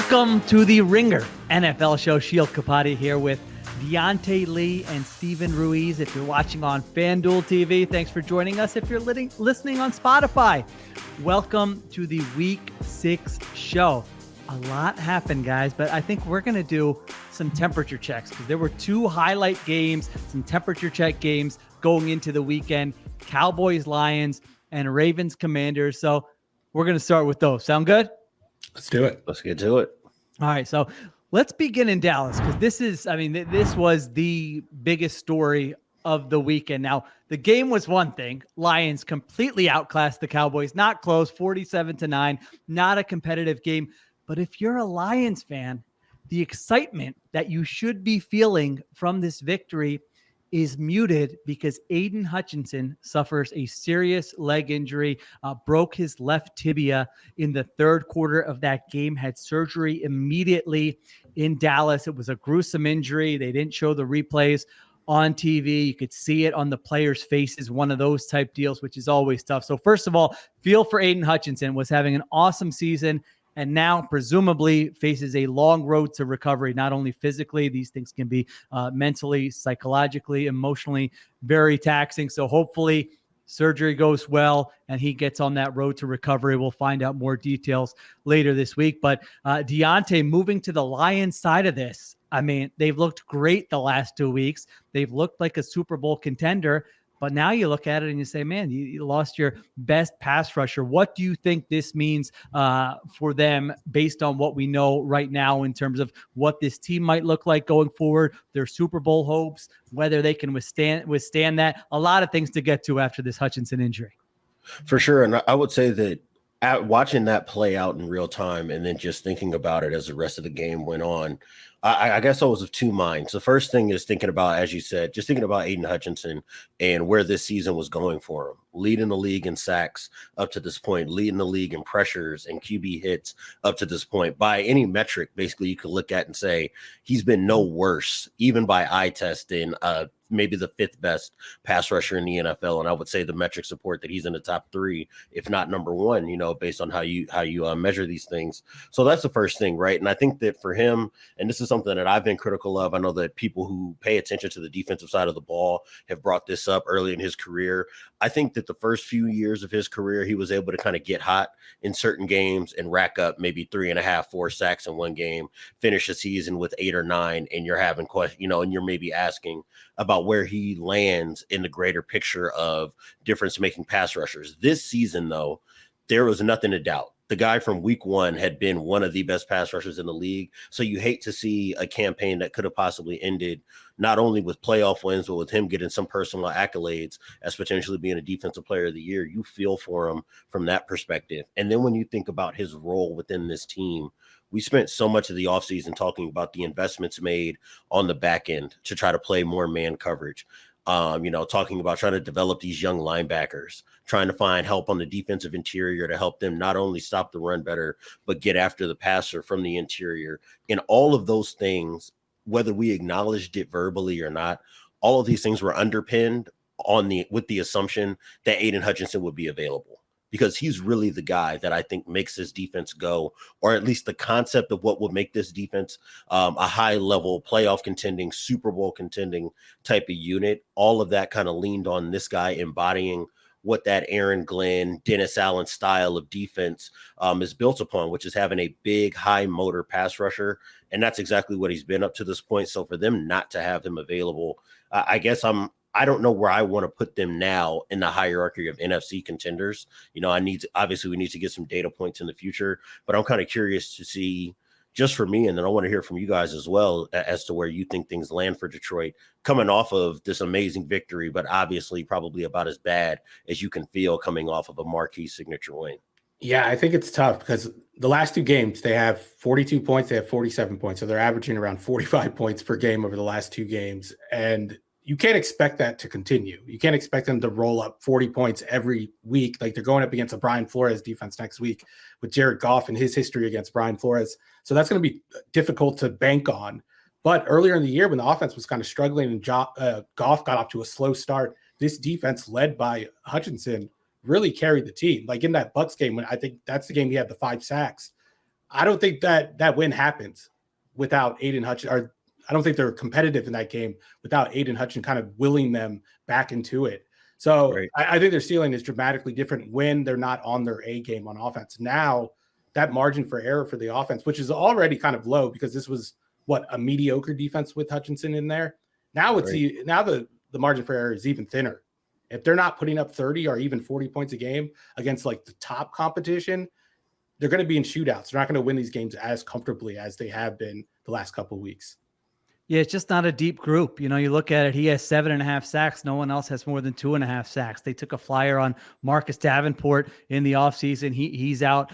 Welcome to the Ringer NFL show. Sheil Kapadia here with Diante Lee and Steven Ruiz. If you're watching on FanDuel TV, thanks for joining us. If you're listening on Spotify, welcome to the Week 6 show. A lot happened, guys, but I think we're going to do some temperature checks because there were two highlight games, some temperature check games going into the weekend. Cowboys, Lions, and Ravens, Commanders. So we're going to start with those. Sound good? Let's do it. Let's get to it. All right. So let's begin in Dallas because this was the biggest story of the weekend. Now, the game was one thing. Lions completely outclassed the Cowboys. Not close, 47-9. Not a competitive game. But if you're a Lions fan, the excitement that you should be feeling from this victory is muted because Aiden Hutchinson suffers a serious leg injury, broke his left tibia in the third quarter of that game, had surgery immediately in Dallas. It was a gruesome injury. They didn't show the replays on TV. You could see it on the players' faces, one of those type deals, which is always tough. So first of all, feel for Aiden Hutchinson, was having an awesome season, and now presumably faces a long road to recovery, not only physically, these things can be mentally, psychologically, emotionally very taxing. So hopefully surgery goes well and he gets on that road to recovery. We'll find out more details later this week. But Diante moving to the Lions side of this, I mean, they've looked great the last 2 weeks. They've looked like a Super Bowl contender. But now you look at it and you say, man, you lost your best pass rusher. What do you think this means for them based on what we know right now in terms of what this team might look like going forward, their Super Bowl hopes, whether they can withstand that? A lot of things to get to after this Hutchinson injury. For sure. And I would say that watching that play out in real time and then just thinking about it as the rest of the game went on, I guess I was of two minds. The first thing is thinking about, as you said, just thinking about Aiden Hutchinson and where this season was going for him. Leading the league in sacks up to this point, leading the league in pressures and QB hits up to this point. By any metric, basically, you could look at and say he's been no worse, even by eye test, than maybe the fifth best pass rusher in the NFL. And I would say the metrics support that he's in the top three, if not number one, based on how you measure these things. So that's the first thing, right? And I think that for him, and this is something that I've been critical of, I know that people who pay attention to the defensive side of the ball have brought this up early in his career. I think that the first few years of his career, he was able to kind of get hot in certain games and rack up maybe 3.5, 4 sacks in one game, finish a season with 8 or 9, and you're having questions, and you're maybe asking about where he lands in the greater picture of difference-making pass rushers. This season, though, there was nothing to doubt. The guy from week 1 had been one of the best pass rushers in the league. So you hate to see a campaign that could have possibly ended not only with playoff wins, but with him getting some personal accolades as potentially being a defensive player of the year. You feel for him from that perspective. And then when you think about his role within this team, we spent so much of the offseason talking about the investments made on the back end to try to play more man coverage. Talking about trying to develop these young linebackers, trying to find help on the defensive interior to help them not only stop the run better, but get after the passer from the interior. And all of those things, whether we acknowledged it verbally or not, all of these things were underpinned with the assumption that Aiden Hutchinson would be available, because he's really the guy that I think makes this defense go, or at least the concept of what would make this defense a high-level playoff contending, Super Bowl contending type of unit. All of that kind of leaned on this guy embodying what that Aaron Glenn, Dennis Allen style of defense is built upon, which is having a big, high-motor pass rusher, and that's exactly what he's been up to this point. So for them not to have him available, I guess I don't know where I want to put them now in the hierarchy of NFC contenders. Obviously we need to get some data points in the future, but I'm kind of curious to see, just for me, and then I want to hear from you guys as well as to where you think things land for Detroit coming off of this amazing victory, but obviously probably about as bad as you can feel coming off of a marquee signature win. Yeah, I think it's tough because the last 2 games, they have 42 points, they have 47 points. So they're averaging around 45 points per game over the last 2 games. And you can't expect that to continue. You can't expect them to roll up 40 points every week. Like, they're going up against a Brian Flores defense next week with Jared Goff and his history against Brian Flores. So that's going to be difficult to bank on. But earlier in the year, when the offense was kind of struggling and Goff got off to a slow start, this defense led by Hutchinson really carried the team. Like in that Bucs game, when I think that's the game he had the 5 sacks. I don't think that win happens without Aiden Hutchinson, or I don't think they're competitive in that game without Aiden Hutchinson kind of willing them back into it. So Right. I think their ceiling is dramatically different when they're not on their A game on offense. Now that margin for error for the offense, which is already kind of low because this was a mediocre defense with Hutchinson in there. Now it's now the margin for error is even thinner. If they're not putting up 30 or even 40 points a game against like the top competition, they're going to be in shootouts. They're not going to win these games as comfortably as they have been the last couple of weeks. Yeah, it's just not a deep group. You know, you look at it, he has 7.5 sacks. No one else has more than 2.5 sacks. They took a flyer on Marcus Davenport in the offseason. He's out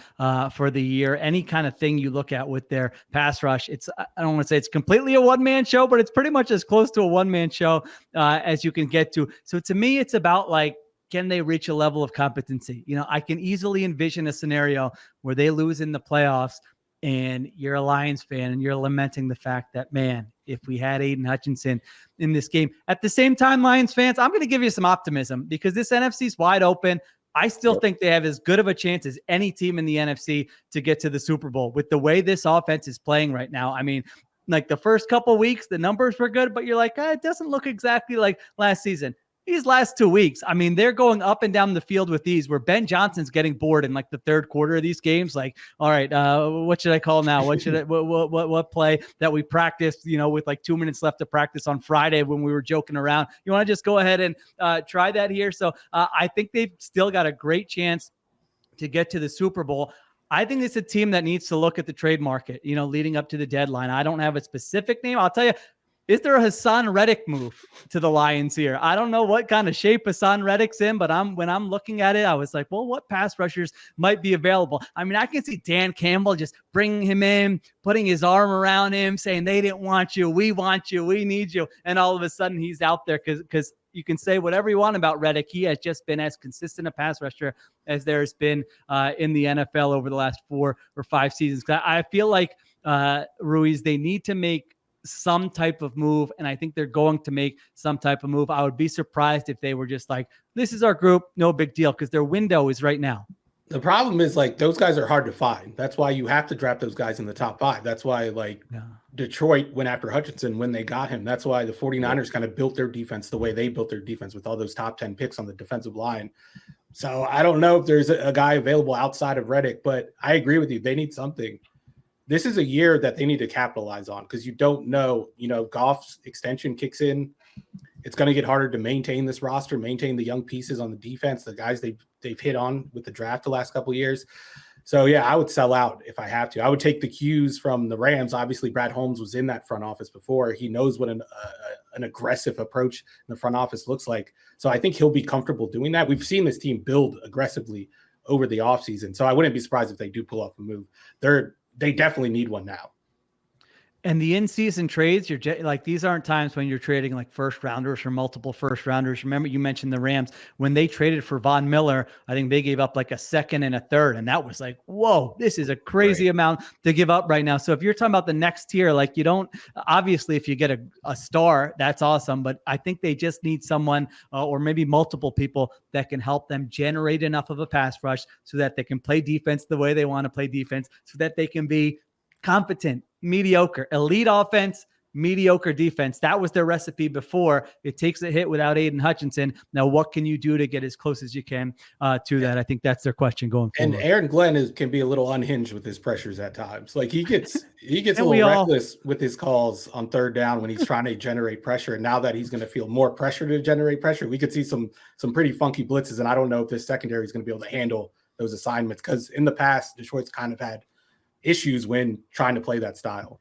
for the year. Any kind of thing you look at with their pass rush, I don't want to say it's completely a one-man show, but it's pretty much as close to a one-man show as you can get to. So to me, it's about like, can they reach a level of competency? You know, I can easily envision a scenario where they lose in the playoffs and you're a Lions fan and you're lamenting the fact that, man, if we had Aiden Hutchinson in this game. At the same time, Lions fans, I'm going to give you some optimism because this NFC is wide open. I still think they have as good of a chance as any team in the NFC to get to the Super Bowl with the way this offense is playing right now. I mean, like the first couple weeks, the numbers were good, but you're like, it doesn't look exactly like last season. These last 2 weeks, I mean, they're going up and down the field with these where Ben Johnson's getting bored in like the third quarter of these games. Like, all right, what should I call now? What should I, what play that we practiced, you know, with like 2 minutes left to practice on Friday when we were joking around. You want to just go ahead and try that here. So I think they've still got a great chance to get to the Super Bowl. I think it's a team that needs to look at the trade market, you know, leading up to the deadline. I don't have a specific name. I'll tell you, is there a Hassan Reddick move to the Lions here? I don't know what kind of shape Hassan Reddick's in, but when I'm looking at it, I was like, well, what pass rushers might be available? I mean, I can see Dan Campbell just bringing him in, putting his arm around him, saying they didn't want you, we want you, we need you. And all of a sudden he's out there because you can say whatever you want about Reddick. He has just been as consistent a pass rusher as there's been in the NFL over the last 4 or 5 seasons. I feel like Ruiz, they need to make some type of move, and I think they're going to make some type of move. I would be surprised if they were just like, this is our group, no big deal, because their window is right now. The problem is like those guys are hard to find. That's why you have to draft those guys in the top 5. That's why Detroit went after Hutchinson when they got him. That's why the 49ers kind of built their defense the way they built their defense with all those top 10 picks on the defensive line. So I don't know if there's a guy available outside of Reddick, but I agree with you. They need something. This is a year that they need to capitalize on because you don't know, you know, Goff's extension kicks in. It's going to get harder to maintain this roster, maintain the young pieces on the defense, the guys they've hit on with the draft the last couple of years. So, yeah, I would sell out if I have to. I would take the cues from the Rams. Obviously, Brad Holmes was in that front office before. He knows what an aggressive approach in the front office looks like. So I think he'll be comfortable doing that. We've seen this team build aggressively over the offseason. So I wouldn't be surprised if they do pull off a move. They definitely need one now. And the in-season trades, you're like, these aren't times when you're trading like first rounders or multiple first rounders. Remember, you mentioned the Rams when they traded for Von Miller. I think they gave up like a second and a third, and that was like, whoa, this is a crazy amount to give up right now. So if you're talking about the next tier, like you don't obviously if you get a star, that's awesome. But I think they just need someone or maybe multiple people that can help them generate enough of a pass rush so that they can play defense the way they want to play defense, so that they can be competent, mediocre, elite offense, mediocre defense. That was their recipe before. It takes a hit without Aiden Hutchinson. Now, what can you do to get as close as you can to that? I think that's their question going forward. And Aaron Glenn can be a little unhinged with his pressures at times. Like he gets a little reckless with his calls on third down when he's trying to generate pressure. And now that he's going to feel more pressure to generate pressure, we could see some pretty funky blitzes. And I don't know if this secondary is going to be able to handle those assignments because in the past, Detroit's kind of had issues when trying to play that style.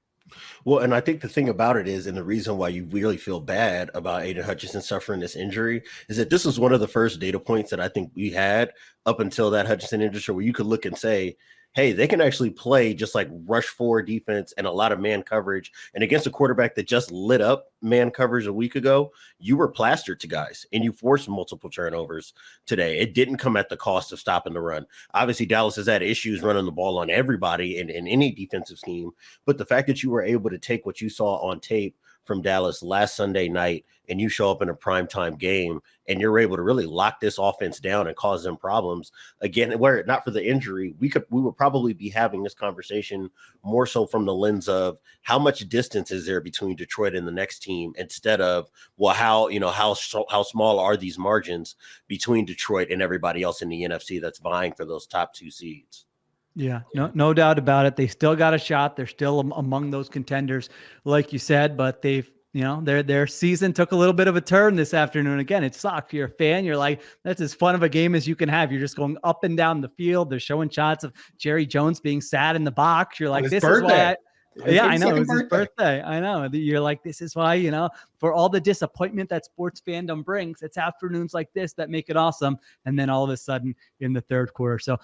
Well, and I think the thing about it is, and the reason why you really feel bad about Aiden Hutchinson suffering this injury is that this was one of the first data points that I think we had up until that Hutchinson injury where you could look and say, hey, they can actually play just like rush 4 defense and a lot of man coverage. And against a quarterback that just lit up man coverage a week ago, you were plastered to guys and you forced multiple turnovers today. It didn't come at the cost of stopping the run. Obviously, Dallas has had issues running the ball on everybody in any defensive scheme. But the fact that you were able to take what you saw on tape from Dallas last Sunday night, and you show up in a primetime game and you're able to really lock this offense down and cause them problems again, were it not for the injury, we would probably be having this conversation more so from the lens of how much distance is there between Detroit and the next team, instead of, well, how small are these margins between Detroit and everybody else in the NFC that's vying for those top 2 seeds. Yeah, no doubt about it. They still got a shot. They're still among those contenders, like you said, but they've, their season took a little bit of a turn this afternoon. Again, it sucked. You're a fan. You're like, that's as fun of a game as you can have. You're just going up and down the field. They're showing shots of Jerry Jones being sad in the box. You're like, this is why. Yeah, I know. It was his birthday. I know. You're like, this is why, for all the disappointment that sports fandom brings, it's afternoons like this that make it awesome. And then all of a sudden in the third quarter. So,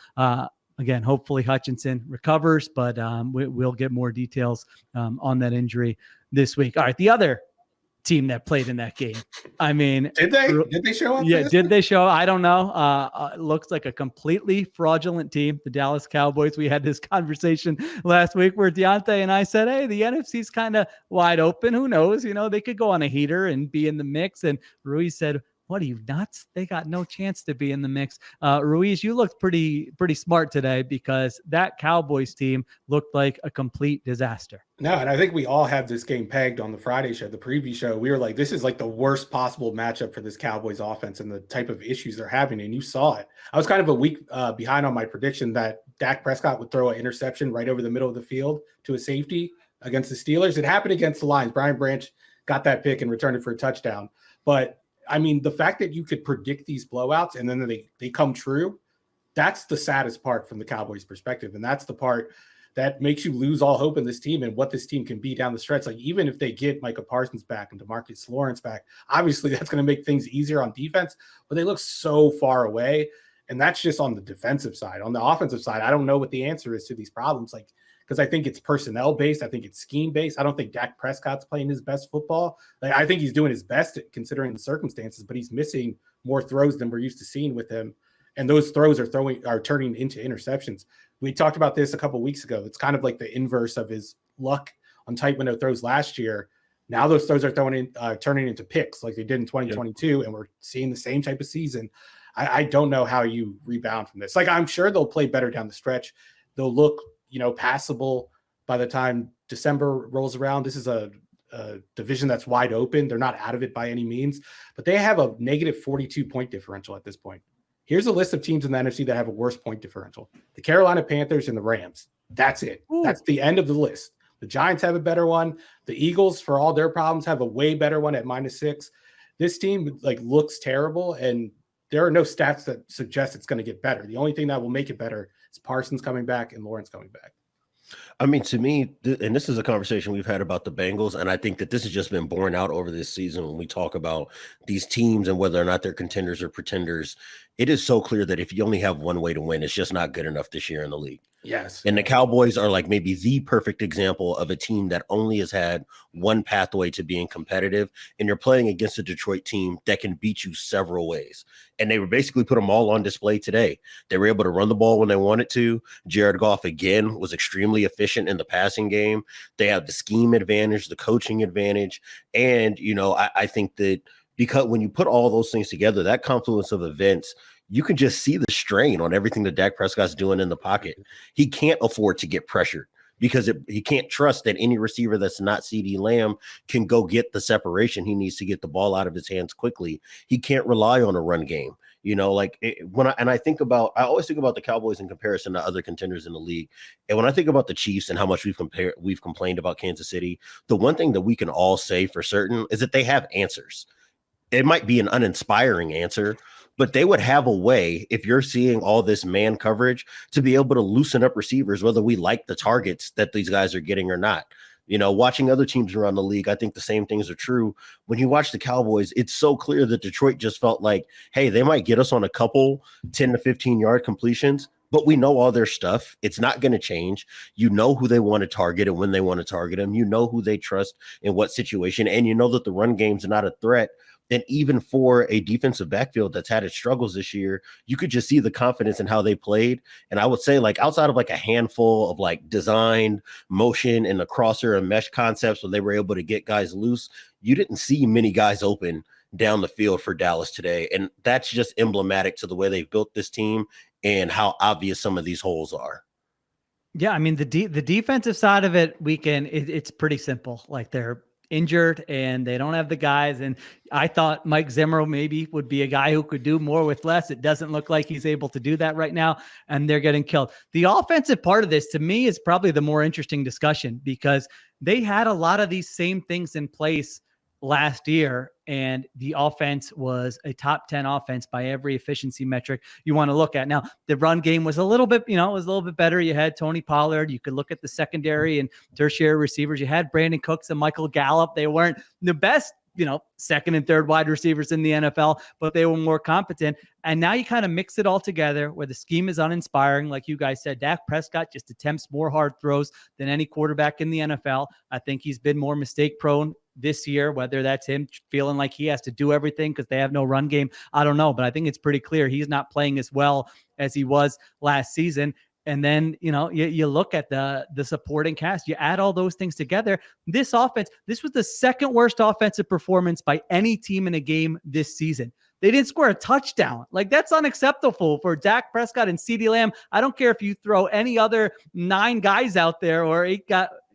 again, hopefully Hutchinson recovers, but we'll get more details on that injury this week. All right, the other team that played in that game. I mean, did they show up? Yeah, did they show? I don't know. It looks like a completely fraudulent team, the Dallas Cowboys. We had this conversation last week where Diante and I said, hey, the NFC's kind of wide open. Who knows? They could go on a heater and be in the mix. And Ruiz said, what are you, nuts? They got no chance to be in the mix. Ruiz, you looked pretty smart today, because that Cowboys team looked like a complete disaster. No, and I think we all have this game pegged on the Friday show, the preview show. We were like, this is like the worst possible matchup for this Cowboys offense and the type of issues they're having, and you saw it. I was kind of a week behind on my prediction that Dak Prescott would throw an interception right over the middle of the field to a safety against the Steelers. It happened against the Lions. Brian Branch got that pick and returned it for a touchdown. But I mean, the fact that you could predict these blowouts and then they come true, that's the saddest part from the Cowboys' perspective. And that's the part that makes you lose all hope in this team and what this team can be down the stretch. Like, even if they get Micah Parsons back and DeMarcus Lawrence back, obviously that's going to make things easier on defense, but they look so far away. And that's just on the defensive side. On the offensive side, I don't know what the answer is to these problems. Like, because I think it's personnel based. I think it's scheme based. I don't think Dak Prescott's playing his best football. Like, I think he's doing his best considering the circumstances, but he's missing more throws than we're used to seeing with him. And those throws are turning into interceptions. We talked about this a couple of weeks ago. It's kind of like the inverse of his luck on tight window throws last year. Now those throws are turning into picks like they did in 2022, and we're seeing the same type of season. I don't know how you rebound from this. Like, I'm sure they'll play better down the stretch. They'll look, passable by the time December rolls around. This is a division that's wide open. They're not out of it by any means, but they have a negative 42 point differential at this point. Here's a list of teams in the NFC that have a worse point differential: the Carolina Panthers and the Rams. That's it. Ooh. That's the end of the list. The Giants have a better one. The Eagles, for all their problems, have a way better one at -6. This team looks terrible, and there are no stats that suggest it's going to get better. The only thing that will make it better is Parsons coming back and Lawrence coming back. I mean, to me, and this is a conversation we've had about the Bengals, and I think that this has just been borne out over this season when we talk about these teams and whether or not they're contenders or pretenders. It is so clear that if you only have one way to win, it's just not good enough this year in the league. Yes. And the Cowboys are like maybe the perfect example of a team that only has had one pathway to being competitive. And you're playing against a Detroit team that can beat you several ways. And they were basically put them all on display today. They were able to run the ball when they wanted to. Jared Goff, again, was extremely efficient in the passing game. They have the scheme advantage, the coaching advantage. And, I think that because when you put all those things together, that confluence of events, you can just see the strain on everything that Dak Prescott's doing in the pocket. He can't afford to get pressured because he can't trust that any receiver that's not CeeDee Lamb can go get the separation he needs to get the ball out of his hands quickly. He can't rely on a run game. I always think about the Cowboys in comparison to other contenders in the league. And when I think about the Chiefs and how much we've complained about Kansas City, the one thing that we can all say for certain is that they have answers. It might be an uninspiring answer, but they would have a way, if you're seeing all this man coverage, to be able to loosen up receivers, whether we like the targets that these guys are getting or not. Watching other teams around the league, I think the same things are true. When you watch the Cowboys, it's so clear that Detroit just felt like, hey, they might get us on a couple 10 to 15-yard completions, but we know all their stuff. It's not going to change. You know who they want to target and when they want to target them. You know who they trust in what situation, and you know that the run game's not a threat. And even for a defensive backfield that's had its struggles this year, you could just see the confidence in how they played. And I would say, like, outside of like a handful of like designed motion and the crosser and mesh concepts where they were able to get guys loose, you didn't see many guys open down the field for Dallas today. And that's just emblematic to the way they've built this team and how obvious some of these holes are. Yeah, I mean, the defensive side of it, it's pretty simple. Like, they're injured and they don't have the guys. And I thought Mike Zimmer maybe would be a guy who could do more with less. It doesn't look like he's able to do that right now, and they're getting killed. The offensive part of this, to me, is probably the more interesting discussion, because they had a lot of these same things in place last year, and the offense was a top 10 offense by every efficiency metric you want to look at. Now, the run game was a little bit, better. You had Tony Pollard. You could look at the secondary and tertiary receivers. You had Brandon Cooks and Michael Gallup. They weren't the best, second and third wide receivers in the NFL, but they were more competent. And now you kind of mix it all together where the scheme is uninspiring. Like you guys said, Dak Prescott just attempts more hard throws than any quarterback in the NFL. I think he's been more mistake prone this year, whether that's him feeling like he has to do everything because they have no run game. I don't know, but I think it's pretty clear he's not playing as well as he was last season. And then, you look at the supporting cast, you add all those things together. This offense, this was the second worst offensive performance by any team in a game this season. They didn't score a touchdown. Like, that's unacceptable for Dak Prescott and CeeDee Lamb. I don't care if you throw any other 9 guys out there or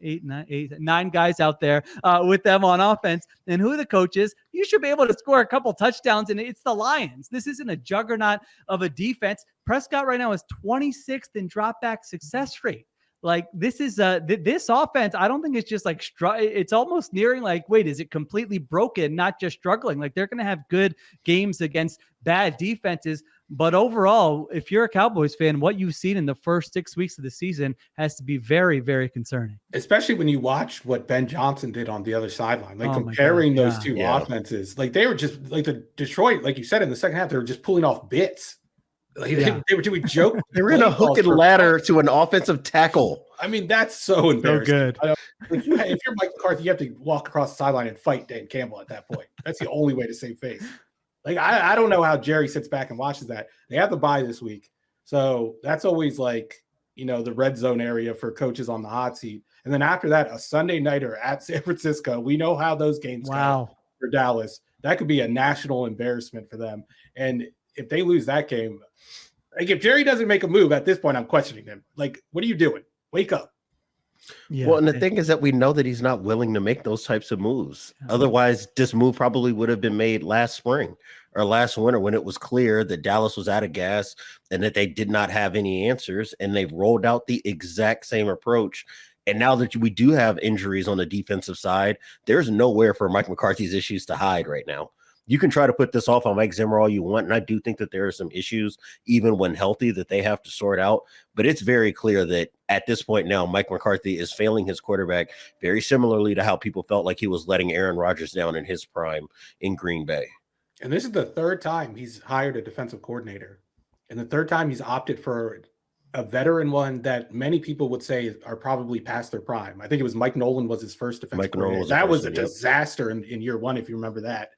9 guys out there with them on offense and who the coach is. You should be able to score a couple touchdowns, and it's the Lions. This isn't a juggernaut of a defense. Prescott right now is 26th in drop back success rate. Like, this is this offense, I don't think it's just like it's almost nearing like, wait, is it completely broken, not just struggling? Like, they're going to have good games against bad defenses. But overall, if you're a Cowboys fan, what you've seen in the first 6 weeks of the season has to be very, very concerning. Especially when you watch what Ben Johnson did on the other sideline, like comparing those two offenses. Like, they were just like the Detroit, like you said, in the second half, they were just pulling off bits. Like, they were doing joke. They were in a hook and ladder to an offensive tackle. I mean, that's so embarrassing. So good. If you're Mike McCarthy, you have to walk across the sideline and fight Dan Campbell at that point. That's the only way to save face. Like, I don't know how Jerry sits back and watches that. They have the bye this week. So that's always like, the red zone area for coaches on the hot seat. And then after that, a Sunday nighter at San Francisco. We know how those games go for Dallas. That could be a national embarrassment for them. And if they lose that game, like, if Jerry doesn't make a move at this point, I'm questioning him. Like, what are you doing? Wake up. Yeah. Well, and the thing is that we know that he's not willing to make those types of moves. Otherwise, this move probably would have been made last spring or last winter when it was clear that Dallas was out of gas and that they did not have any answers. And they've rolled out the exact same approach. And now that we do have injuries on the defensive side, there's nowhere for Mike McCarthy's issues to hide right now. You can try to put this off on Mike Zimmer all you want, and I do think that there are some issues, even when healthy, that they have to sort out. But it's very clear that at this point now, Mike McCarthy is failing his quarterback very similarly to how people felt like he was letting Aaron Rodgers down in his prime in Green Bay. And this is the third time he's hired a defensive coordinator, and the third time he's opted for a veteran one that many people would say are probably past their prime. I think it was Mike Nolan was his first defensive coordinator. That was a disaster in year one, if you remember that.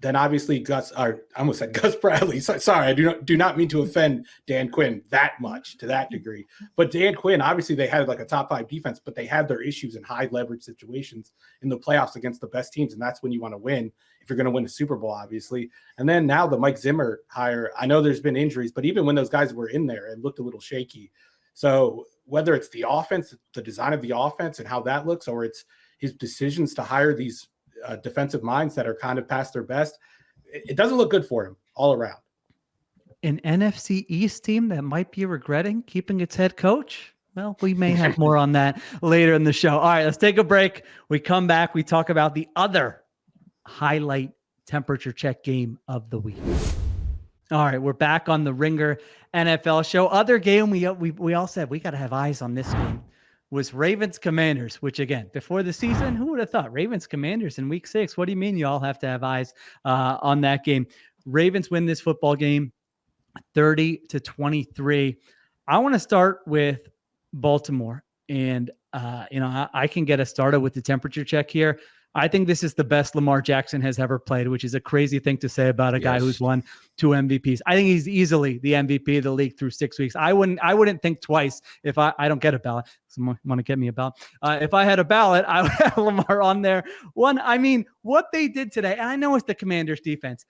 Then obviously I almost said Gus Bradley. Sorry, I do not mean to offend Dan Quinn that much to that degree. But Dan Quinn, obviously they had like a top 5 defense, but they had their issues in high leverage situations in the playoffs against the best teams. And that's when you want to win if you're going to win a Super Bowl, obviously. And then now the Mike Zimmer hire, I know there's been injuries, but even when those guys were in there, it looked a little shaky. So whether it's the offense, the design of the offense and how that looks, or it's his decisions to hire these defensive minds that are kind of past their best, it doesn't look good for him all around. An NFC East team that might be regretting keeping its head coach. Well, we may have more on that later in the show. All right, let's take a break. We come back. We talk about the other highlight temperature check game of the week. All right, we're back on the Ringer NFL show. Other game we all said we got to have eyes on this game was Ravens Commanders, which again, before the season, who would have thought Ravens Commanders in week 6? What do you mean you all have to have eyes on that game? Ravens win this football game 30-23. I want to start with Baltimore, and I can get us started with the temperature check here. I think this is the best Lamar Jackson has ever played, which is a crazy thing to say about a guy who's won 2 MVPs. I think he's easily the MVP of the league through 6 weeks. I wouldn't think twice if I don't get a ballot. Someone want to get me a ballot. If I had a ballot, I would have Lamar on there. I mean, what they did today, and I know it's the Commanders defense.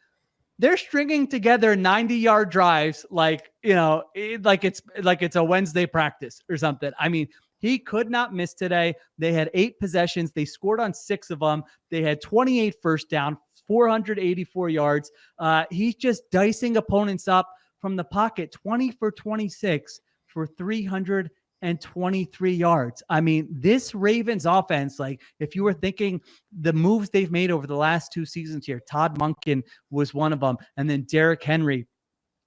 They're stringing together 90-yard drives like it's a Wednesday practice or something. I mean, he could not miss today. They had 8 possessions. They scored on 6 of them. They had 28 first down, 484 yards. He's just dicing opponents up from the pocket, 20 for 26 for 323 yards. I mean, this Ravens offense, like if you were thinking the moves they've made over the last 2 seasons here, Todd Monken was one of them, and then Derrick Henry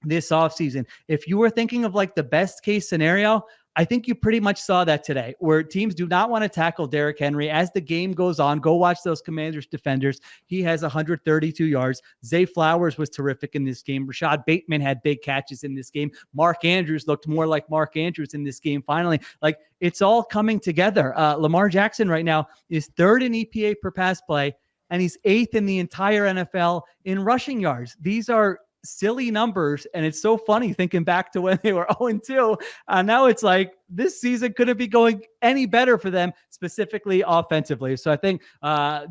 this offseason. If you were thinking of like the best case scenario, I think you pretty much saw that today, where teams do not want to tackle Derrick Henry. As the game goes on, go watch those Commanders defenders. He has 132 yards. Zay Flowers was terrific in this game. Rashad Bateman had big catches in this game. Mark Andrews looked more like Mark Andrews in this game. Finally, like it's all coming together. Lamar Jackson right now is 3rd in EPA per pass play, and he's 8th in the entire NFL in rushing yards. These are silly numbers, and it's so funny thinking back to when they were 0-2, and now it's like this season couldn't be going any better for them, specifically offensively. So I think I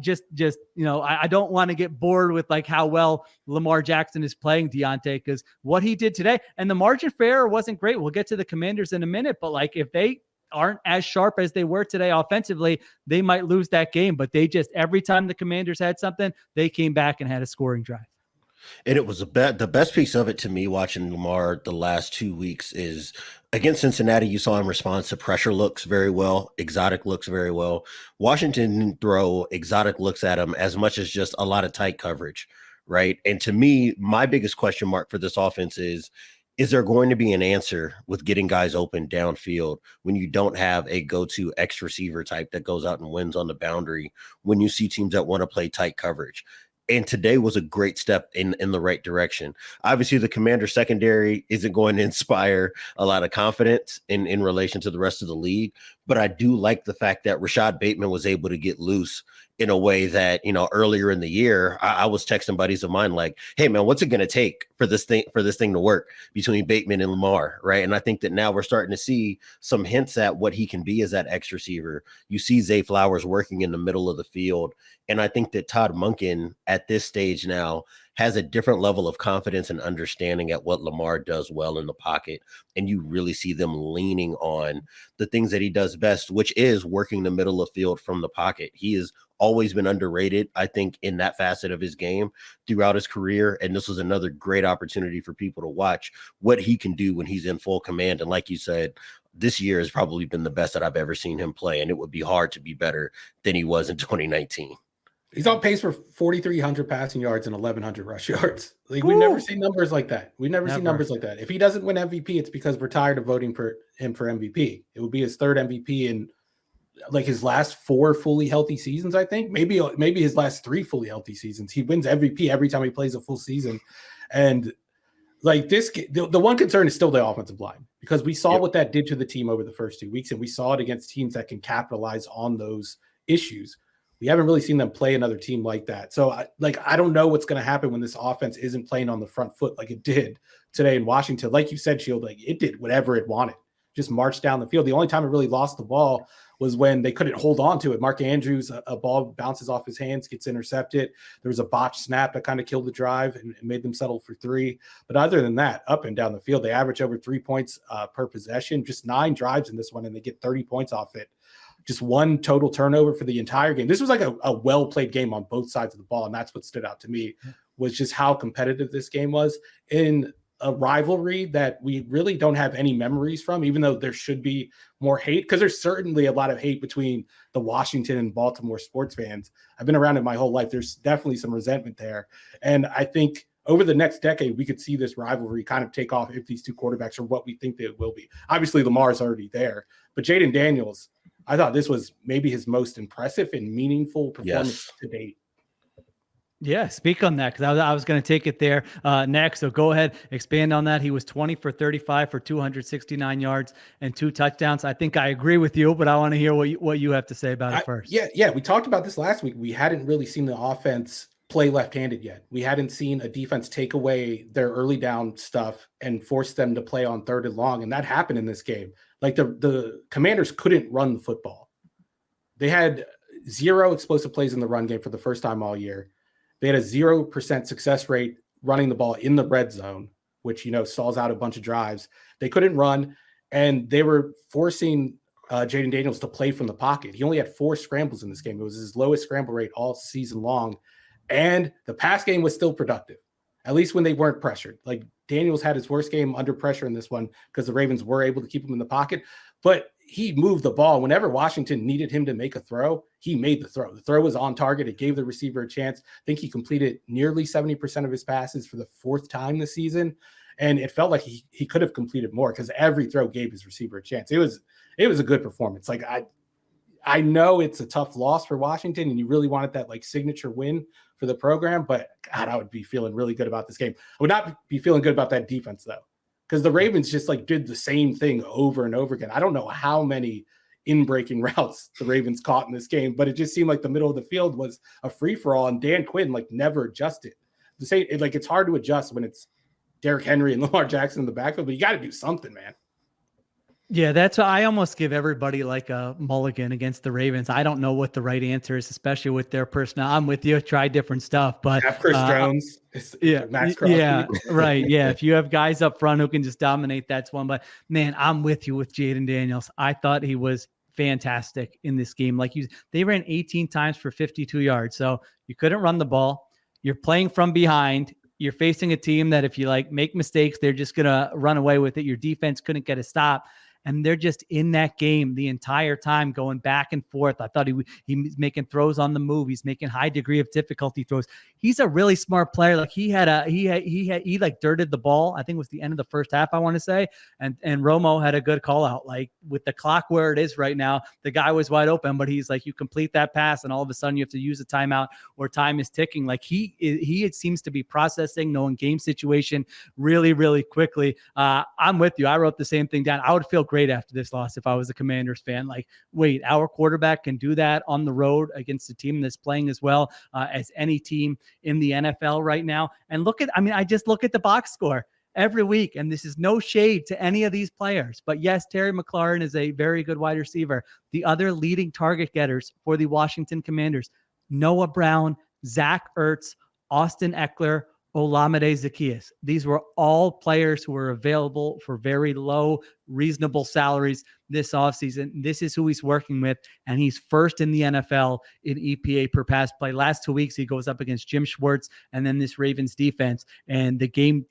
don't want to get bored with like how well Lamar Jackson is playing, Diante, because what he did today, and the margin for error wasn't great. We'll get to the Commanders in a minute, but like if they aren't as sharp as they were today offensively, they might lose that game. But they just, every time the Commanders had something, they came back and had a scoring drive. And it was the best piece of it to me watching Lamar the last 2 weeks is against Cincinnati. You saw him respond to pressure looks very well, exotic looks very well. Washington didn't throw exotic looks at him as much as just a lot of tight coverage, right? And to me, my biggest question mark for this offense is there going to be an answer with getting guys open downfield when you don't have a go-to X receiver type that goes out and wins on the boundary when you see teams that want to play tight coverage? And today was a great step in the right direction. Obviously, the Commander secondary isn't going to inspire a lot of confidence in relation to the rest of the league. But I do like the fact that Rashad Bateman was able to get loose in a way that, earlier in the year, I was texting buddies of mine like, hey, man, what's it going to take for this thing to work between Bateman and Lamar, right? And I think that now we're starting to see some hints at what he can be as that X receiver. You see Zay Flowers working in the middle of the field. And I think that Todd Monken at this stage now has a different level of confidence and understanding at what Lamar does well in the pocket. And you really see them leaning on the things that he does best, which is working the middle of field from the pocket. He has always been underrated, I think, in that facet of his game throughout his career. And this was another great opportunity for people to watch what he can do when he's in full command. And like you said, this year has probably been the best that I've ever seen him play. And it would be hard to be better than he was in 2019. He's on pace for 4,300 passing yards and 1,100 rush yards. Like we've never seen numbers like that. We've never seen numbers like that. If he doesn't win MVP, it's because we're tired of voting for him for MVP. It would be his 3rd MVP in like his last 4 fully healthy seasons. I think maybe his last 3 fully healthy seasons. He wins MVP every time he plays a full season. And like this, the one concern is still the offensive line, because we saw what that did to the team over the first 2 weeks, and we saw it against teams that can capitalize on those issues. We haven't really seen them play another team like that. So I don't know what's going to happen when this offense isn't playing on the front foot like it did today in Washington. Like you said, Sheil, like it did whatever it wanted, just marched down the field. The only time it really lost the ball was when they couldn't hold on to it. Mark Andrews, a ball bounces off his hands, gets intercepted. There was a botched snap that kind of killed the drive and made them settle for 3. But other than that, up and down the field, they average over 3 points per possession, just 9 drives in this one, and they get 30 points off it. Just 1 total turnover for the entire game. This was like a well-played game on both sides of the ball, and that's what stood out to me, was just how competitive this game was in a rivalry that we really don't have any memories from, even though there should be more hate, because there's certainly a lot of hate between the Washington and Baltimore sports fans. I've been around it my whole life. There's definitely some resentment there. And I think over the next decade, we could see this rivalry kind of take off if these 2 quarterbacks are what we think they will be. Obviously, Lamar's already there, but Jaden Daniels, I thought this was maybe his most impressive and meaningful performance to date. Yeah, speak on that, because I was going to take it there next. So go ahead, expand on that. He was 20 for 35 for 269 yards and 2 touchdowns. I think I agree with you, but I want to hear what you have to say about it first. Yeah. We talked about this last week. We hadn't really seen the offense play left-handed yet. We hadn't seen a defense take away their early down stuff and force them to play on 3rd and long. And that happened in this game. Like the Commanders couldn't run the football. They had 0 explosive plays in the run game for the first time all year. They had a 0% success rate running the ball in the red zone, which, stalls out a bunch of drives. They couldn't run, and they were forcing Jaden Daniels to play from the pocket. He only had 4 scrambles in this game. It was his lowest scramble rate all season long. And the pass game was still productive, at least when they weren't pressured. Like, Daniels had his worst game under pressure in this one because the Ravens were able to keep him in the pocket. But he moved the ball. Whenever Washington needed him to make a throw, he made the throw. The throw was on target. It gave the receiver a chance. I think he completed nearly 70% of his passes for the 4th time this season. And it felt like he could have completed more because every throw gave his receiver a chance. It was a good performance. Like, I know it's a tough loss for Washington, and you really wanted that like signature win for the program, but God, I would be feeling really good about this game. I would not be feeling good about that defense though, because the Ravens just like did the same thing over and over again. I don't know how many in-breaking routes the Ravens caught in this game, but it just seemed like the middle of the field was a free-for-all, and Dan Quinn like never adjusted. It's hard to adjust when it's Derrick Henry and Lamar Jackson in the backfield, but you got to do something, man. Yeah, that's why I almost give everybody like a mulligan against the Ravens. I don't know what the right answer is, especially with their personnel. I'm with you. Try different stuff, but have Chris Jones, Max Crosby. Yeah, right. Yeah, if you have guys up front who can just dominate, that's one. But man, I'm with you with Jaden Daniels. I thought he was fantastic in this game. They ran 18 times for 52 yards, so you couldn't run the ball. You're playing from behind. You're facing a team that if you make mistakes, they're just gonna run away with it. Your defense couldn't get a stop. And they're just in that game the entire time, going back and forth. I thought he was making throws on the move. He's making high degree of difficulty throws. He's a really smart player. Like he dirted the ball. I think it was the end of the first half, I want to say. And Romo had a good call out. Like, with the clock where it is right now, the guy was wide open, but he's like, you complete that pass and all of a sudden you have to use a timeout or time is ticking. Like he seems to be processing, knowing game situation really, really quickly. I'm with you. I wrote the same thing down. I would feel great after this loss if I was a Commanders fan. Like, wait, our quarterback can do that on the road against a team that's playing as well as any team in the NFL right now. And I just look at the box score every week, and this is no shade to any of these players, but yes, Terry McLaurin is a very good wide receiver. The other leading target getters for the Washington Commanders: Noah Brown, Zach Ertz, Austin Eckler, Olamide Zaccheaus. These were all players who were available for very low, reasonable salaries this offseason. This is who he's working with, and he's first in the NFL in EPA per pass play. Last 2 weeks, he goes up against Jim Schwartz and then this Ravens defense, and the game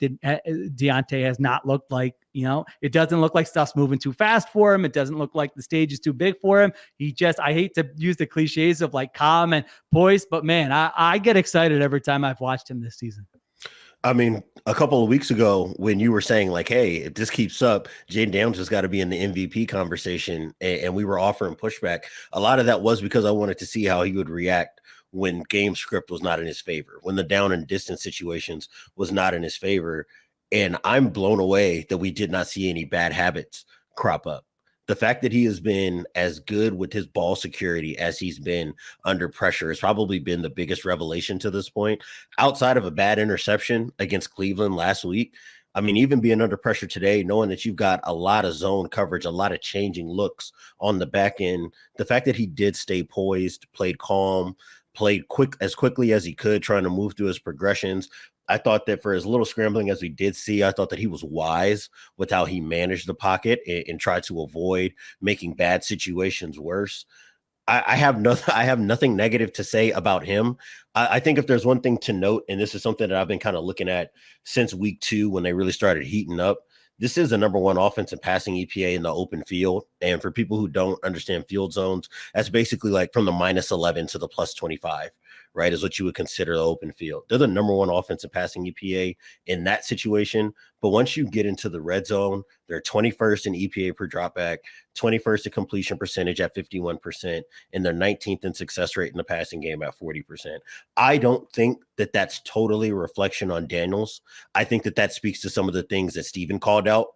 Diante has not looked like, it doesn't look like stuff's moving too fast for him. It doesn't look like the stage is too big for him. I hate to use the cliches of like calm and poised, but man, I get excited every time I've watched him this season. I mean, a couple of weeks ago when you were saying like, hey, if this keeps up, Jaden Daniels has got to be in the MVP conversation, and we were offering pushback, a lot of that was because I wanted to see how he would react when game script was not in his favor, when the down and distance situations was not in his favor. And I'm blown away that we did not see any bad habits crop up. The fact that he has been as good with his ball security as he's been under pressure has probably been the biggest revelation to this point. Outside of a bad interception against Cleveland last week, I mean, even being under pressure today, knowing that you've got a lot of zone coverage, a lot of changing looks on the back end, the fact that he did stay poised, played calm, played as quickly as he could, trying to move through his progressions. I thought that for as little scrambling as we did see, I thought that he was wise with how he managed the pocket and tried to avoid making bad situations worse. I have nothing negative to say about him. I think if there's one thing to note, and this is something that I've been kind of looking at since week 2 when they really started heating up, this is the number 1 offensive passing EPA in the open field. And for people who don't understand field zones, that's basically like from the -11 to the +25. right, is what you would consider the open field. They're the number one offensive passing EPA in that situation. But once you get into the red zone, they're 21st in EPA per dropback, 21st in completion percentage at 51%, and they're 19th in success rate in the passing game at 40%. I don't think that that's totally a reflection on Daniels. I think that that speaks to some of the things that Steven called out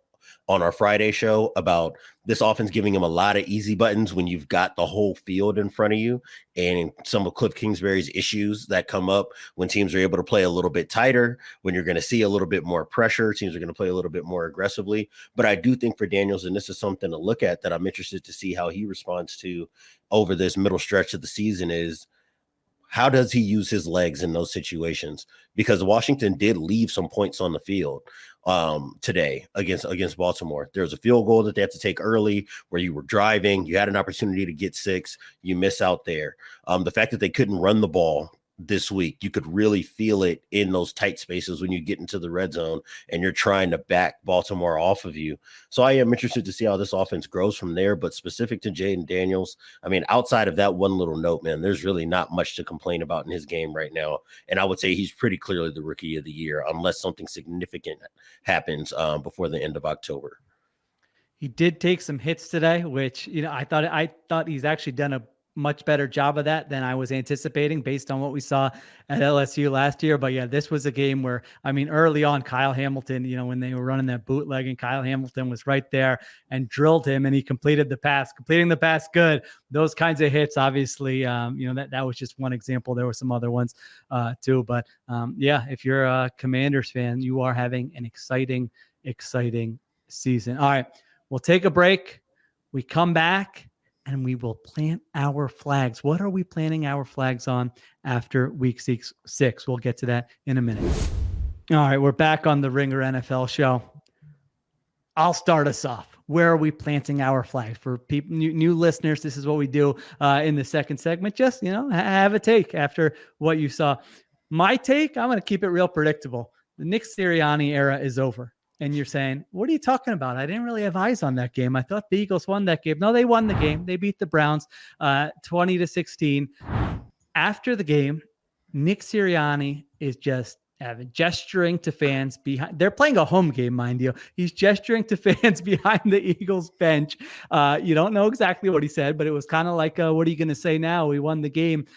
on our Friday show about this offense giving him a lot of easy buttons when you've got the whole field in front of you, and some of Cliff Kingsbury's issues that come up when teams are able to play a little bit tighter, when you're going to see a little bit more pressure, teams are going to play a little bit more aggressively. But I do think for Daniels, and this is something to look at that I'm interested to see how he responds to over this middle stretch of the season, is how does he use his legs in those situations? Because Washington did leave some points on the field today against Baltimore. There was a field goal that they had to take early where you were driving. You had an opportunity to get 6. You miss out there. The fact that they couldn't run the ball this week, you could really feel it in those tight spaces when you get into the red zone and you're trying to back Baltimore off of you. So I am interested to see how this offense grows from there. But specific to Jaden Daniels, I mean, outside of that one little note, man, there's really not much to complain about in his game right now. And I would say he's pretty clearly the rookie of the year, unless something significant happens before the end of October. He did take some hits today, which, I thought he's actually done a much better job of that than I was anticipating based on what we saw at LSU last year. But yeah, this was a game where, early on, Kyle Hamilton, when they were running that bootleg, and Kyle Hamilton was right there and drilled him, and he completing the pass good. Those kinds of hits, obviously, that was just one example. There were some other ones too. But if you're a Commanders fan, you are having an exciting season. All right, we'll take a break. We come back and we will plant our flags. What are we planting our flags on after week 6? We'll get to that in a minute. All right, we're back on the Ringer NFL show. I'll start us off. Where are we planting our flags? For people, new listeners, this is what we do in the second segment. Just, have a take after what you saw. My take, I'm going to keep it real predictable. The Nick Sirianni era is over. And you're saying, what are you talking about? I didn't really have eyes on that game. I thought the Eagles won that game. No, they won the game. They beat the Browns 20-16. After the game, Nick Sirianni is just gesturing to fans behind. They're playing a home game, mind you. He's gesturing to fans behind the Eagles bench. You don't know exactly what he said, but it was kind of like, what are you going to say now? We won the game.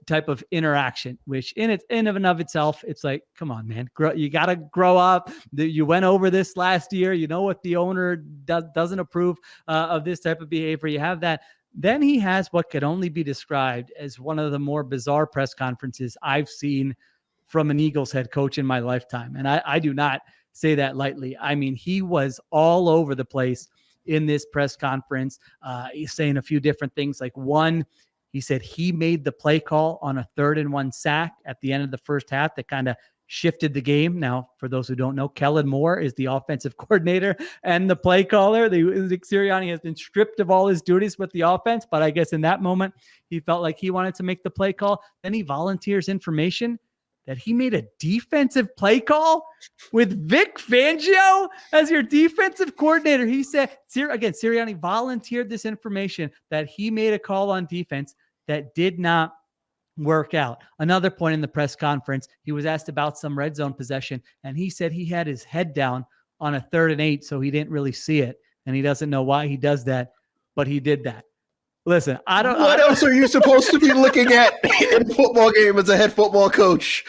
Type of interaction, which in and of itself, it's like, come on, man, you got to grow up. You went over this last year. You know what the owner doesn't approve of this type of behavior. You have that. Then he has what could only be described as one of the more bizarre press conferences I've seen from an Eagles head coach in my lifetime. And I do not say that lightly. He was all over the place in this press conference. He's saying a few different things. Like, one, he said he made the play call on a 3rd and 1 sack at the end of the first half that kind of shifted the game. Now, for those who don't know, Kellen Moore is the offensive coordinator and the play caller. Nick Sirianni has been stripped of all his duties with the offense, but I guess in that moment, he felt like he wanted to make the play call. Then he volunteers information that he made a defensive play call with Vic Fangio as your defensive coordinator. He said, again, Sirianni volunteered this information that he made a call on defense that did not work out. Another point in the press conference, he was asked about some red zone possession, and he said he had his head down on a 3rd and 8, so he didn't really see it, and he doesn't know why he does that, but he did that. Listen, What else are you supposed to be looking at in a football game as a head football coach?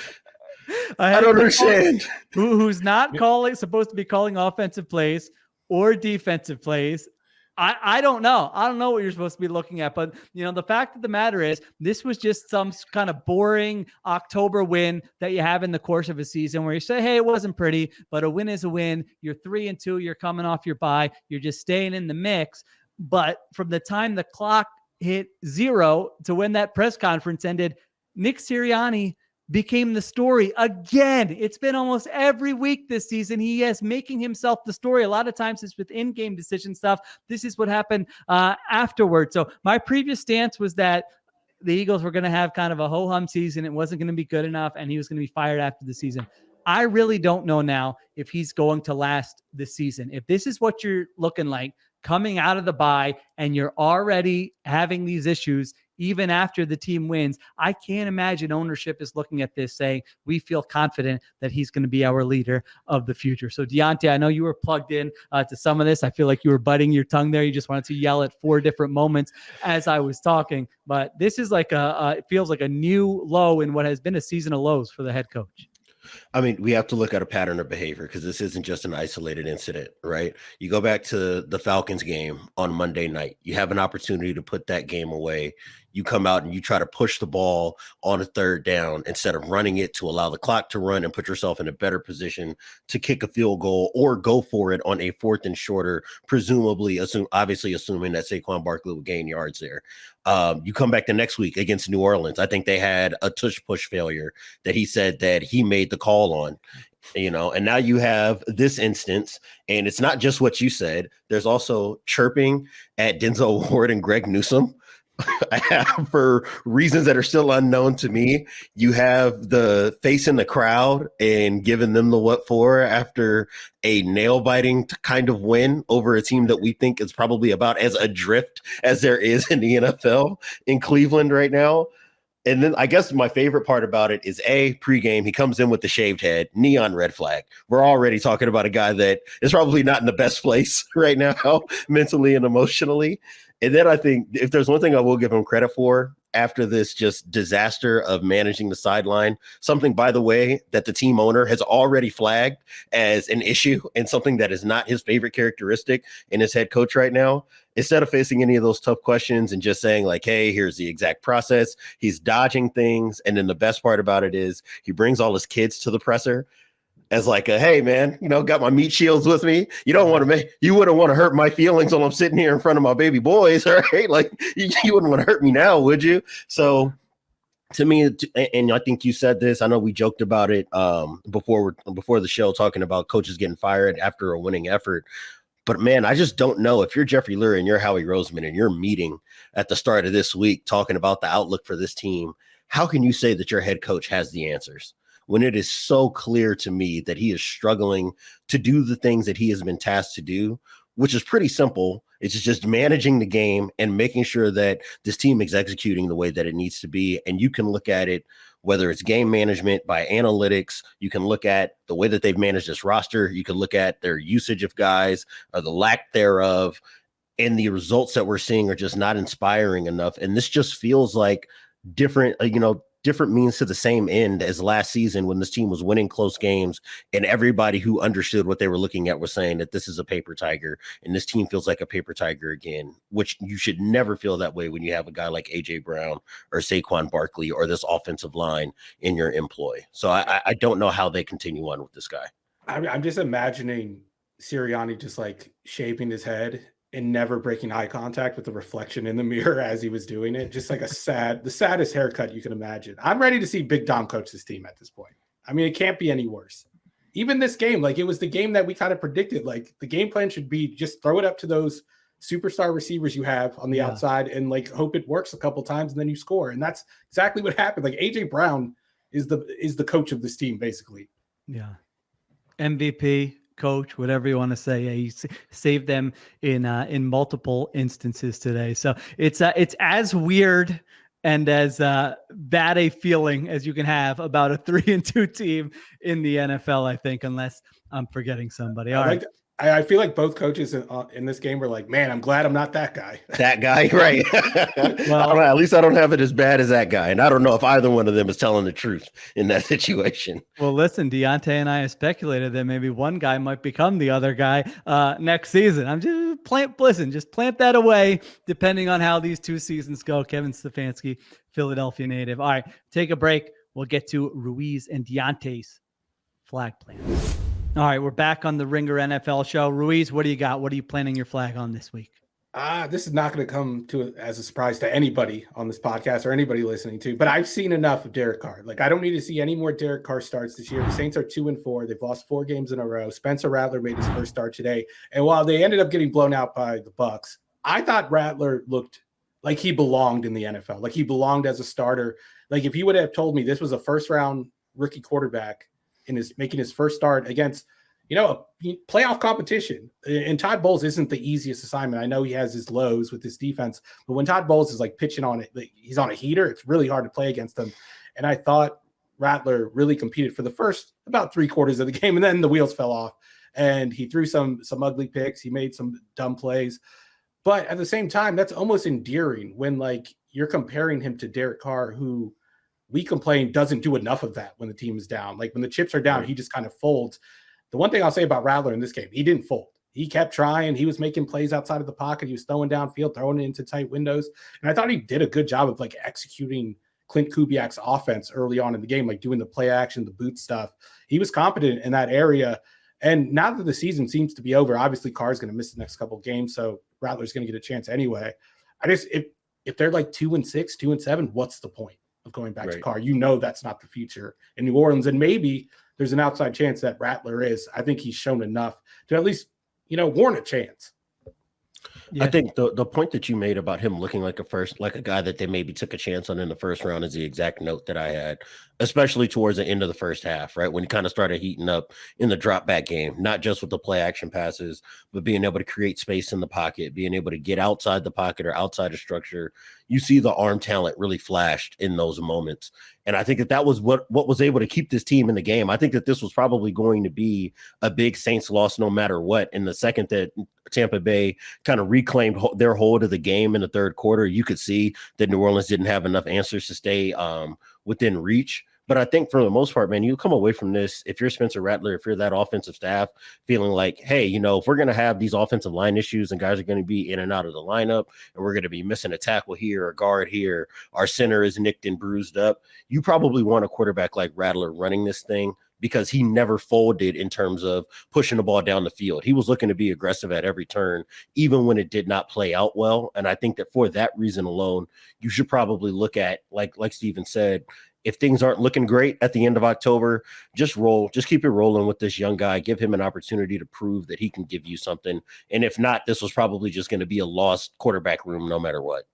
I don't understand. Who's not supposed to be calling offensive plays or defensive plays. I don't know. I don't know what you're supposed to be looking at. But, the fact of the matter is this was just some kind of boring October win that you have in the course of a season where you say, hey, it wasn't pretty, but a win is a win. You're 3-2. You're coming off your bye. You're just staying in the mix. But from the time the clock hit 0 to when that press conference ended, Nick Sirianni became the story again. It's been almost every week this season. He is making himself the story. A lot of times it's with in-game decision stuff. This is what happened afterward. So my previous stance was that the Eagles were going to have kind of a ho-hum season. It wasn't going to be good enough, and he was going to be fired after the season. I really don't know now if he's going to last this season. If this is what you're looking like coming out of the bye and you're already having these issues even after the team wins. I can't imagine ownership is looking at this saying, we feel confident that he's going to be our leader of the future. So Diante, I know you were plugged in to some of this. I feel like you were biting your tongue there. You just wanted to yell at 4 different moments as I was talking, but this is like it feels like a new low in what has been a season of lows for the head coach. I mean, we have to look at a pattern of behavior because this isn't just an isolated incident, right? You go back to the Falcons game on Monday night. You have an opportunity to put that game away. You come out and you try to push the ball on a 3rd down instead of running it to allow the clock to run and put yourself in a better position to kick a field goal or go for it on a 4th and shorter, presumably, obviously assuming that Saquon Barkley will gain yards there. You come back the next week against New Orleans. I think they had a tush-push failure that he said that he made the call on. And now you have this instance, and it's not just what you said. There's also chirping at Denzel Ward and Greg Newsome. For reasons that are still unknown to me. You have the face in the crowd and giving them the what for after a nail-biting kind of win over a team that we think is probably about as adrift as there is in the NFL in Cleveland right now. And then I guess my favorite part about it is pregame, he comes in with the shaved head, neon red flag. We're already talking about a guy that is probably not in the best place right now, mentally and emotionally. And then I think if there's one thing I will give him credit for after this just disaster of managing the sideline, something, by the way, that the team owner has already flagged as an issue and something that is not his favorite characteristic in his head coach right now. Instead of facing any of those tough questions and just saying like, hey, here's the exact process, he's dodging things. And then the best part about it is he brings all his kids to the presser as like hey man, got my meat shields with me. You wouldn't want to hurt my feelings while I'm sitting here in front of my baby boys, right? Like you wouldn't want to hurt me now, would you? So to me, and I think you said this, I know we joked about it before the show, talking about coaches getting fired after a winning effort. But man, I just don't know if you're Jeffrey Lurie and you're Howie Roseman and you're meeting at the start of this week talking about the outlook for this team, how can you say that your head coach has the answers when it is so clear to me that he is struggling to do the things that he has been tasked to do, which is pretty simple. It's just managing the game and making sure that this team is executing the way that it needs to be. And you can look at it, whether it's game management by analytics, you can look at the way that they've managed this roster. You can look at their usage of guys or the lack thereof. And the results that we're seeing are just not inspiring enough. And this just feels like different means to the same end as last season when this team was winning close games and everybody who understood what they were looking at was saying that this is a paper tiger and this team feels like a paper tiger again, which you should never feel that way when you have a guy like AJ Brown or Saquon Barkley or this offensive line in your employ. So I don't know how they continue on with this guy. I'm just imagining Sirianni just like shaving his head and never breaking eye contact with the reflection in the mirror as he was doing it. Just like the saddest haircut you can imagine. I'm ready to see Big Dom coach this team at this point. I mean, it can't be any worse. Even this game, like it was the game that we kind of predicted. Like the game plan should be just throw it up to those superstar receivers you have on the outside and like hope it works a couple times and then you score. And that's exactly what happened. Like AJ Brown is the coach of this team, basically. Yeah. MVP. Coach, whatever you want to say. Yeah, he saved them in multiple instances today. So it's as weird and as bad a feeling as you can have about a 3-2 team in the NFL, I think, unless I'm forgetting somebody. All right. I feel like both coaches in this game were like, man, I'm glad I'm not that guy. That guy, right. Well, at least I don't have it as bad as that guy. And I don't know if either one of them is telling the truth in that situation. Well, listen, Diante and I have speculated that maybe one guy might become the other guy next season. I'm just plant that away, depending on how these 2 seasons go. Kevin Stefanski, Philadelphia native. All right, take a break. We'll get to Ruiz and Diante's flag plan. All right, we're back on the Ringer NFL show. Ruiz, what do you got? What are you planning your flag on this week? This is not going to come as a surprise to anybody on this podcast or anybody listening to, but I've seen enough of Derek Carr. Like, I don't need to see any more Derek Carr starts this year. The Saints are 2-4. They've lost 4 games in a row. Spencer Rattler made his first start today. And while they ended up getting blown out by the Bucs, I thought Rattler looked like he belonged in the NFL. Like he belonged as a starter. Like if you would have told me this was a first-round rookie quarterback making his first start against, playoff competition. And Todd Bowles isn't the easiest assignment. I know he has his lows with his defense, but when Todd Bowles is like pitching on it, he's on a heater. It's really hard to play against him. And I thought Rattler really competed for the first about 3/4 of the game, and then the wheels fell off. And he threw some ugly picks. He made some dumb plays. But at the same time, that's almost endearing when like you're comparing him to Derek Carr, who we complain doesn't do enough of that when the team is down. Like when the chips are down, he just kind of folds. The one thing I'll say about Rattler in this game, he didn't fold. He kept trying. He was making plays outside of the pocket. He was throwing downfield, throwing it into tight windows. And I thought he did a good job of like executing Clint Kubiak's offense early on in the game, like doing the play action, the boot stuff. He was competent in that area. And now that the season seems to be over, obviously Carr's going to miss the next couple of games. So Rattler's going to get a chance anyway. If they're like 2-6, 2-7, what's the point of going back to Carr? That's not the future in New Orleans. And maybe there's an outside chance that Rattler is. I think he's shown enough to at least, warrant a chance. Yeah. I think the point that you made about him looking like a guy that they maybe took a chance on in the first round is the exact note that I had, especially towards the end of the first half, right? When he kind of started heating up in the drop back game, not just with the play action passes, but being able to create space in the pocket, being able to get outside the pocket or outside of structure. You see the arm talent really flashed in those moments. And I think that was what was able to keep this team in the game. I think that this was probably going to be a big Saints loss no matter what. In the second that Tampa Bay kind of reclaimed their hold of the game in the third quarter, you could see that New Orleans didn't have enough answers to stay within reach. But I think for the most part, man, you come away from this, if you're Spencer Rattler, if you're that offensive staff, feeling like, hey, if we're going to have these offensive line issues and guys are going to be in and out of the lineup and we're going to be missing a tackle here, a guard here, our center is nicked and bruised up, you probably want a quarterback like Rattler running this thing, because he never folded in terms of pushing the ball down the field. He was looking to be aggressive at every turn, even when it did not play out well. And I think that for that reason alone, you should probably look at, like Steven said, if things aren't looking great at the end of October, just keep it rolling with this young guy, give him an opportunity to prove that he can give you something. And if not, this was probably just going to be a lost quarterback room no matter what.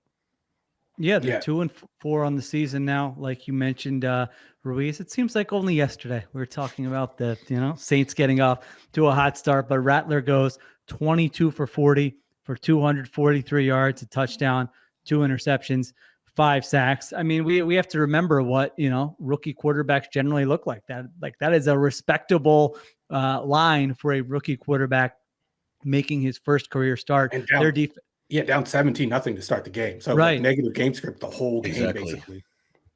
Yeah, they're 2-4 on the season now. Like you mentioned, Ruiz, it seems like only yesterday we were talking about the, Saints getting off to a hot start, but Rattler goes 22 for 40 for 243 yards, a touchdown, 2 interceptions, 5 sacks. I mean, we have to remember what, rookie quarterbacks generally look like. That is a respectable line for a rookie quarterback making his first career start. And their defense. Yeah, down 17-0 to start the game. So negative game script the whole game, basically.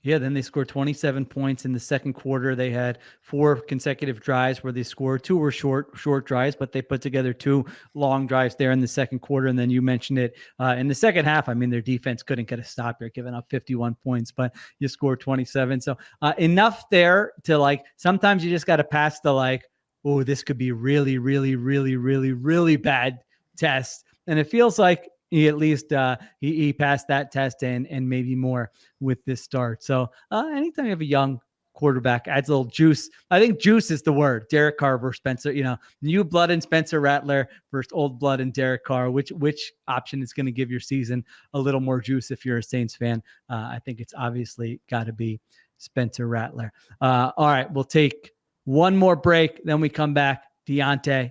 Yeah, then they scored 27 points in the second quarter. They had 4 consecutive drives where they scored. 2 were short drives, but they put together 2 long drives there in the second quarter. And then you mentioned it in the second half. I mean, their defense couldn't get a stop. They're giving up 51 points, but you scored 27. So enough there to sometimes you just got to pass the oh, this could be really, really, really, really, really bad test. And it feels like he at least he passed that test and maybe more with this start. So anytime you have a young quarterback, adds a little juice. I think juice is the word. Derek Carr versus Spencer, new blood in Spencer Rattler versus old blood in Derek Carr. Which option is going to give your season a little more juice if you're a Saints fan? I think it's obviously got to be Spencer Rattler. All right, we'll take one more break. Then we come back. Diante,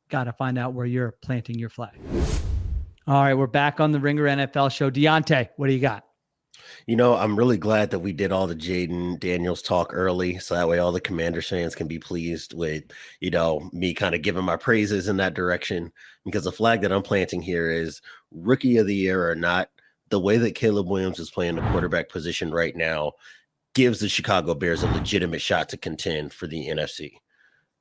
got to find out where you're planting your flag. All right, we're back on the Ringer NFL show. Diante, what do you got? I'm really glad that we did all the Jaden Daniels talk early, so that way all the Commanders fans can be pleased with, me kind of giving my praises in that direction, because the flag that I'm planting here is rookie of the year or not. The way that Caleb Williams is playing the quarterback position right now gives the Chicago Bears a legitimate shot to contend for the NFC.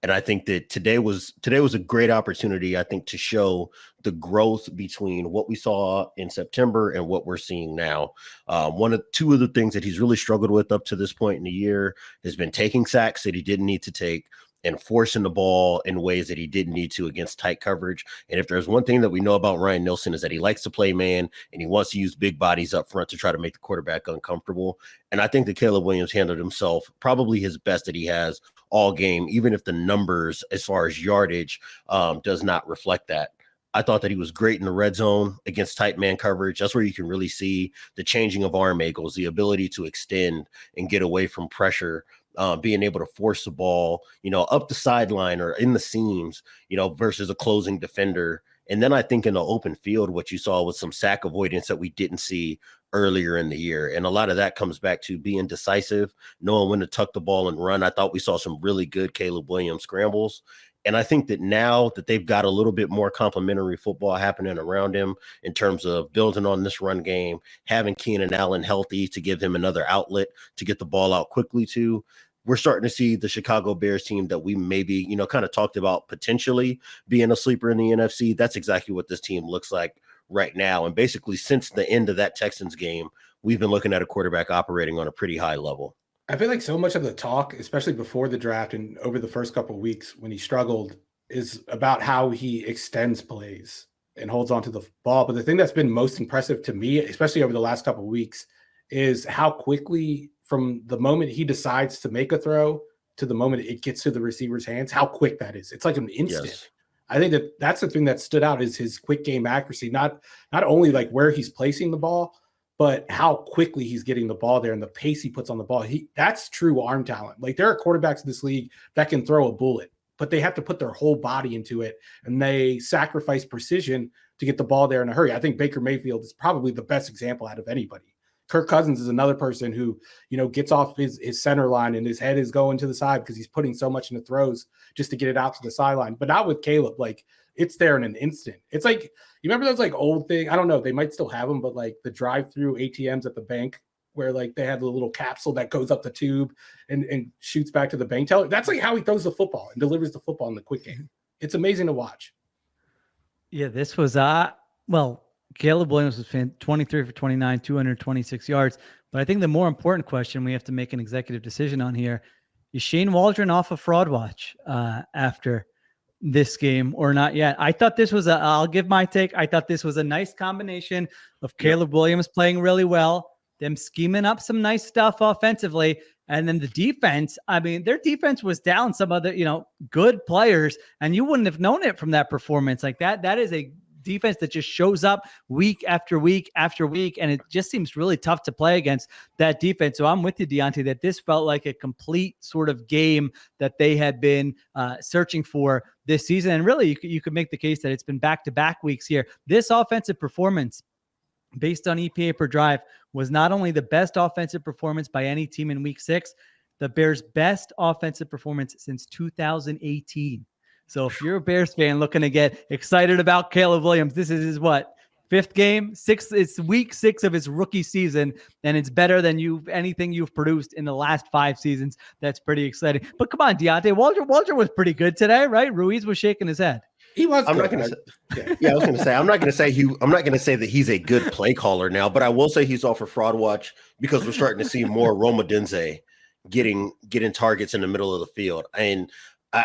And I think that today was a great opportunity, I think, to show the growth between what we saw in September and what we're seeing now. Two of the things that he's really struggled with up to this point in the year has been taking sacks that he didn't need to take and forcing the ball in ways that he didn't need to against tight coverage. And if there's one thing that we know about Ryan Nielsen is that he likes to play man and he wants to use big bodies up front to try to make the quarterback uncomfortable. And I think that Caleb Williams handled himself probably his best that he has all game, even if the numbers as far as yardage does not reflect that. I thought that he was great in the red zone against tight man coverage. That's where you can really see the changing of arm angles, the ability to extend and get away from pressure being able to force the ball, up the sideline or in the seams, versus a closing defender. And then I think in the open field, what you saw was some sack avoidance that we didn't see earlier in the year. And a lot of that comes back to being decisive, knowing when to tuck the ball and run. I thought we saw some really good Caleb Williams scrambles. And I think that now that they've got a little bit more complementary football happening around him in terms of building on this run game, having Keenan Allen healthy to give him another outlet to get the ball out quickly to, we're starting to see the Chicago Bears team that we maybe, kind of talked about potentially being a sleeper in the NFC. That's exactly what this team looks like right now. And basically since the end of that Texans game, we've been looking at a quarterback operating on a pretty high level. I feel like so much of the talk, especially before the draft and over the first couple of weeks when he struggled, is about how he extends plays and holds on to the ball. But the thing that's been most impressive to me, especially over the last couple of weeks, is how quickly from the moment he decides to make a throw to the moment it gets to the receiver's hands, how quick that is. It's like an instant. Yes. I think that's the thing that stood out is his quick game accuracy, not only like where he's placing the ball, but how quickly he's getting the ball there and the pace he puts on the ball. That's true arm talent. Like there are quarterbacks in this league that can throw a bullet, but they have to put their whole body into it and they sacrifice precision to get the ball there in a hurry. I think Baker Mayfield is probably the best example out of anybody. Kirk Cousins is another person who, gets off his center line and his head is going to the side because he's putting so much into throws just to get it out to the sideline. But not with Caleb. Like it's there in an instant. It's like, you remember those like old thing? I don't know. They might still have them, but like the drive-through ATMs at the bank where like they had the little capsule that goes up the tube and shoots back to the bank teller. That's like how he throws the football and delivers the football in the quick game. It's amazing to watch. Yeah, this was, Caleb Williams was 23 for 29, 226 yards. But I think the more important question we have to make an executive decision on here is Shane Waldron off of fraud watch after this game or not yet? I thought this was I'll give my take. I thought this was a nice combination of Caleb Williams playing really well, them scheming up some nice stuff offensively, and then the defense. I mean, their defense was down some other, good players, and you wouldn't have known it from that performance like that. That is a defense that just shows up week after week after week, and it just seems really tough to play against that defense. So I'm with you, Diante, that this felt like a complete sort of game that they had been searching for this season. And really, you could make the case that it's been back-to-back weeks here. This offensive performance based on EPA per drive was not only the best offensive performance by any team in week 6, the Bears' best offensive performance since 2018. So if you're a Bears fan looking to get excited about Caleb Williams, this is his 5th game, 6th. It's week 6 of his rookie season, and it's better than anything you've produced in the last 5 seasons. That's pretty exciting. But come on, Diante, Waldron was pretty good today, right? Ruiz was shaking his head. He was. I'm not going to say. Yeah, I was going to say. I'm not going to say that he's a good play caller now, but I will say he's off of fraud watch because we're starting to see more Roma Denze getting targets in the middle of the field. And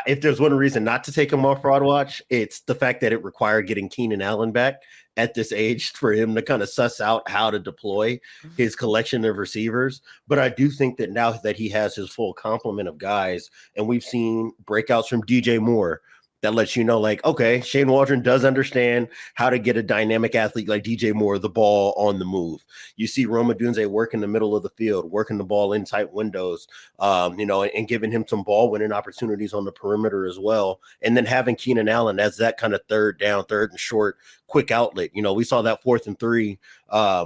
if there's one reason not to take him off fraud watch, it's the fact that it required getting Keenan Allen back at this age for him to kind of suss out how to deploy his collection of receivers. But I do think that now that he has his full complement of guys, and we've seen breakouts from DJ Moore, that lets you know, like, okay, Shane Waldron does understand how to get a dynamic athlete like DJ Moore the ball on the move. You see Roma Dunze work in the middle of the field, working the ball in tight windows, and giving him some ball winning opportunities on the perimeter as well. And then having Keenan Allen as that kind of third and short, quick outlet. We saw that 4th and 3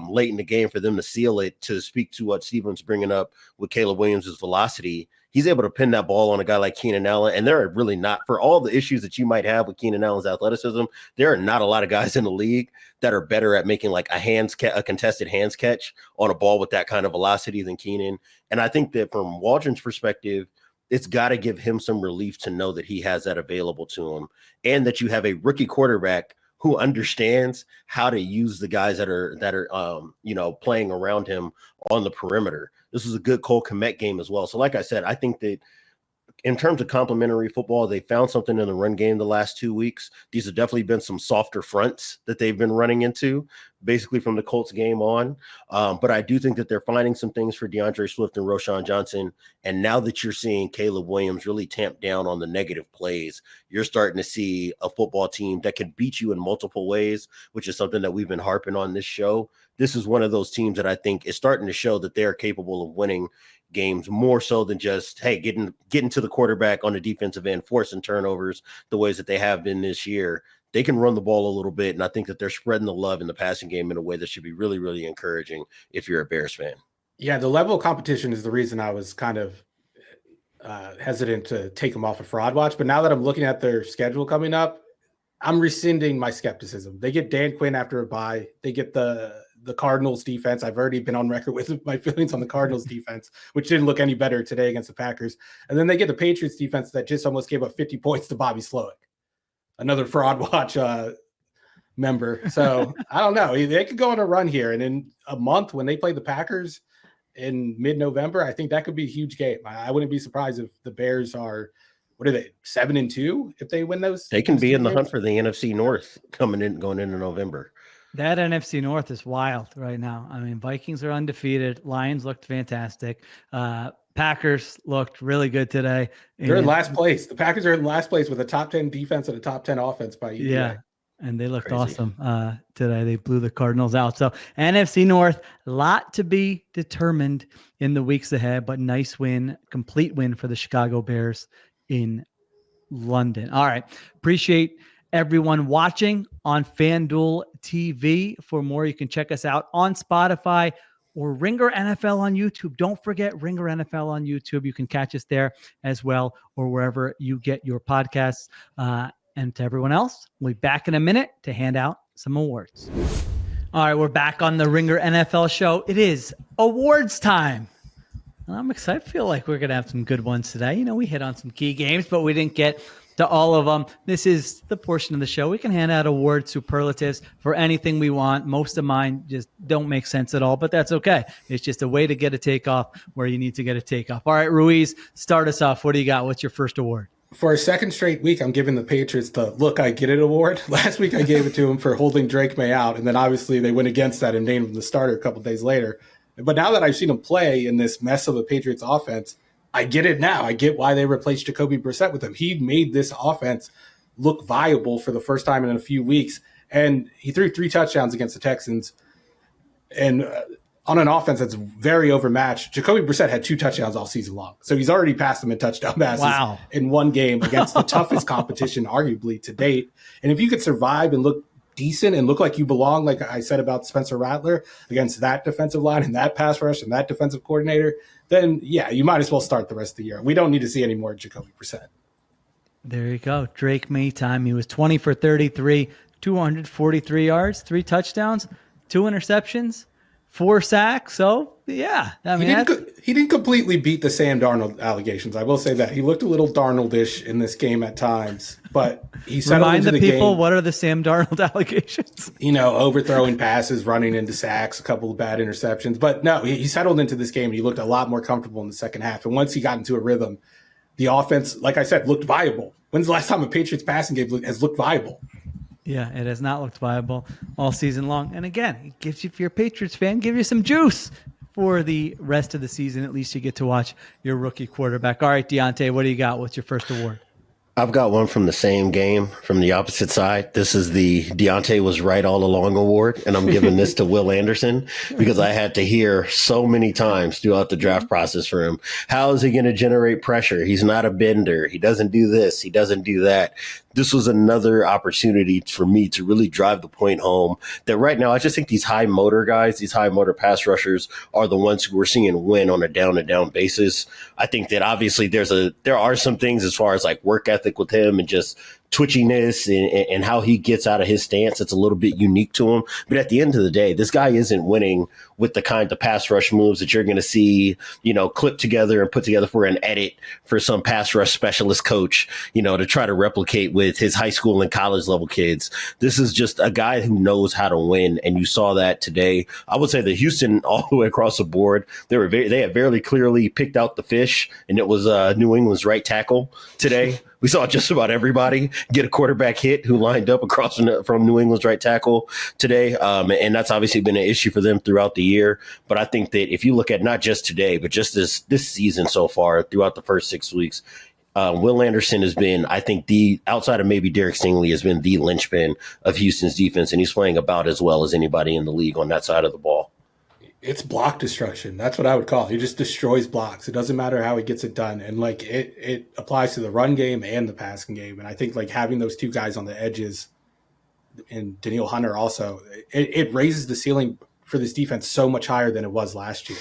late in the game for them to seal it. To speak to what Steven's bringing up with Caleb Williams' velocity, he's able to pin that ball on a guy like Keenan Allen. And there are really not, for all the issues that you might have with Keenan Allen's athleticism, there are not a lot of guys in the league that are better at making like a contested hands catch on a ball with that kind of velocity than Keenan. And I think that from Waldron's perspective, it's got to give him some relief to know that he has that available to him, and that you have a rookie quarterback who understands how to use the guys that are playing around him on the perimeter. This was a good Cole Kmet game as well. So like I said, I think that in terms of complementary football, they found something in the run game the last 2 weeks. These have definitely been some softer fronts that they've been running into, basically from the Colts game on. But I do think that they're finding some things for DeAndre Swift and Roschon Johnson. And now that you're seeing Caleb Williams really tamp down on the negative plays, you're starting to see a football team that can beat you in multiple ways, which is something that we've been harping on this show. This is one of those teams that I think is starting to show that they're capable of winning games more so than just, hey, getting to the quarterback on the defensive end, forcing turnovers the ways that they have been this year. They can run the ball a little bit, and I think that they're spreading the love in the passing game in a way that should be really, really encouraging if you're a Bears fan. Yeah, the level of competition is the reason I was kind of hesitant to take them off of Fraud Watch. But now that I'm looking at their schedule coming up, I'm rescinding my skepticism. They get Dan Quinn after a bye. They get the Cardinals defense. I've already been on record with my feelings on the Cardinals defense, which didn't look any better today against the Packers. And then they get the Patriots defense that just almost gave up 50 points to Bobby Slowick, another Fraud Watch member. So I don't know. They could go on a run here. And in a month when they play the Packers in mid-November, I think that could be a huge game. I wouldn't be surprised if the Bears are, what are they, 7-2 if they win those? They can be in the games? hunt for the NFC North going into November. That NFC North is wild right now. I mean, Vikings are undefeated. Lions looked fantastic. Packers looked really good today. They're in last place. The Packers are in last place with a top 10 defense and a top 10 offense by EPA. Yeah, and they looked awesome today. They blew the Cardinals out. So NFC North, a lot to be determined in the weeks ahead, but nice win, complete win for the Chicago Bears in London. All right. Appreciate everyone watching on FanDuel TV. For more, you can check us out on Spotify or Ringer NFL on YouTube. Don't forget Ringer NFL on YouTube. You can catch us there as well, or wherever you get your podcasts. And to everyone else, we'll be back in a minute to hand out some awards. All right, we're back on the Ringer NFL show. It is awards time. I'm excited. I feel like we're going to have some good ones today. You know, we hit on some key games, but we didn't get to all of them. This is the portion of the show we can hand out awards, superlatives for anything we want. Most of mine just don't make sense at all, but that's okay. It's just a way to get a takeoff where you need to get a takeoff. All right, Ruiz, start us off. What do you got? What's your first award? For a second straight week, I'm giving the Patriots the Look, I Get It award. Last week, I gave it to them for holding Drake May out, and then obviously they went against that and named him the starter a couple days later. But now that I've seen him play in this mess of a Patriots offense, I get it now. I get why they replaced Jacoby Brissett with him. He made this offense look viable for the first time in a few weeks, and he threw 3 touchdowns against the Texans. And on an offense that's very overmatched, Jacoby Brissett had 2 touchdowns all season long. So he's already passed them in touchdown passes in one game against the toughest competition arguably to date. And if you could survive and look decent and look like you belong, like I said about Spencer Rattler, against that defensive line and that pass rush and that defensive coordinator, then yeah, you might as well start the rest of the year. We don't need to see any more Jacoby Brissett. There you go. Drake May time. He was 20 for 33, 243 yards, 3 touchdowns, 2 interceptions, 4 sacks. So yeah, I mean, he didn't completely beat the Sam Darnold allegations. I will say that he looked a little Darnoldish in this game at times, but he settled into the game. Remind the people, what are the Sam Darnold allegations? You know, overthrowing passes, running into sacks, a couple of bad interceptions. But no, he settled into this game and he looked a lot more comfortable in the second half. And once he got into a rhythm, the offense, like I said, looked viable. When's the last time a Patriots passing game has looked viable? Yeah, it has not looked viable all season long. And again, it gives you, if you're a Patriots fan, give you some juice for the rest of the season. At least you get to watch your rookie quarterback. All right, Diante, what do you got? What's your first award? I've got one from the same game, from the opposite side. This is the Diante was right all along award, and I'm giving this to Will Anderson because I had to hear so many times throughout the draft process for him. How is he going to generate pressure? He's not a bender. He doesn't do this. He doesn't do that. This was another opportunity for me to really drive the point home that right now I just think these high motor guys, these high motor pass rushers are the ones who we're seeing win on a down-to-down basis. I think that obviously there are some things as far as like work ethic with him and just twitchiness and how he gets out of his stance. It's a little bit unique to him. But at the end of the day, this guy isn't winning with the kind of pass rush moves that you're going to see, you know, clipped together and put together for an edit for some pass rush specialist coach, you know, to try to replicate with his high school and college level kids. This is just a guy who knows how to win. And you saw that today. I would say that Houston all the way across the board, they had very clearly picked out the fish, and it was New England's right tackle today. We saw just about everybody get a quarterback hit who lined up across from New England's right tackle today. And that's obviously been an issue for them throughout the year. But I think that if you look at not just today, but just this season so far, throughout the first 6 weeks, Will Anderson has been, I think, outside of maybe Derek Stingley, has been the linchpin of Houston's defense. And he's playing about as well as anybody in the league on that side of the ball. It's block destruction. That's what I would call it. He just destroys blocks. It doesn't matter how he gets it done. And like it applies to the run game and the passing game. And I think like having those two guys on the edges and Danielle Hunter also, it raises the ceiling for this defense so much higher than it was last year.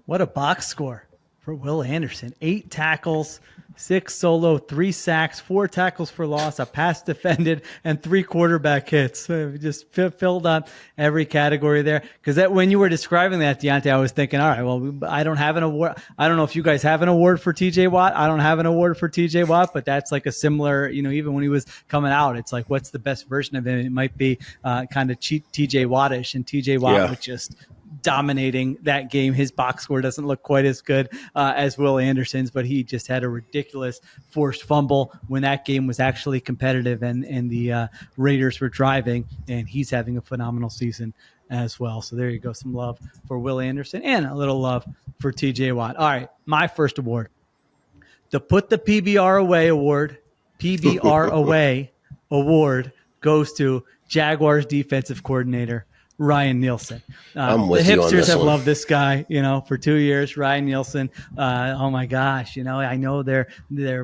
What a box score for Will Anderson. 8 tackles, 6 solo, 3 sacks, 4 tackles for loss, a pass defended, and 3 quarterback hits. So just filled up every category there. Because when you were describing that, Diante, I was thinking, all right, well, I don't have an award. I don't know if you guys have an award for TJ Watt. I don't have an award for TJ Watt, but that's like a similar, even when he was coming out, it's like, what's the best version of him? It might be kind of TJ Wattish, and TJ Watt was just dominating that game. His box score doesn't look quite as good as Will Anderson's, but he just had a ridiculous forced fumble when that game was actually competitive and the Raiders were driving, and he's having a phenomenal season as well. So there you go. Some love for Will Anderson and a little love for TJ Watt. All right. My first award, the Put the PBR Away award, PBR Away award goes to Jaguars defensive coordinator Ryan Nielsen. I'm with the you on hipsters this have one. loved this guy, for 2 years. Ryan Nielsen. Oh my gosh, I know their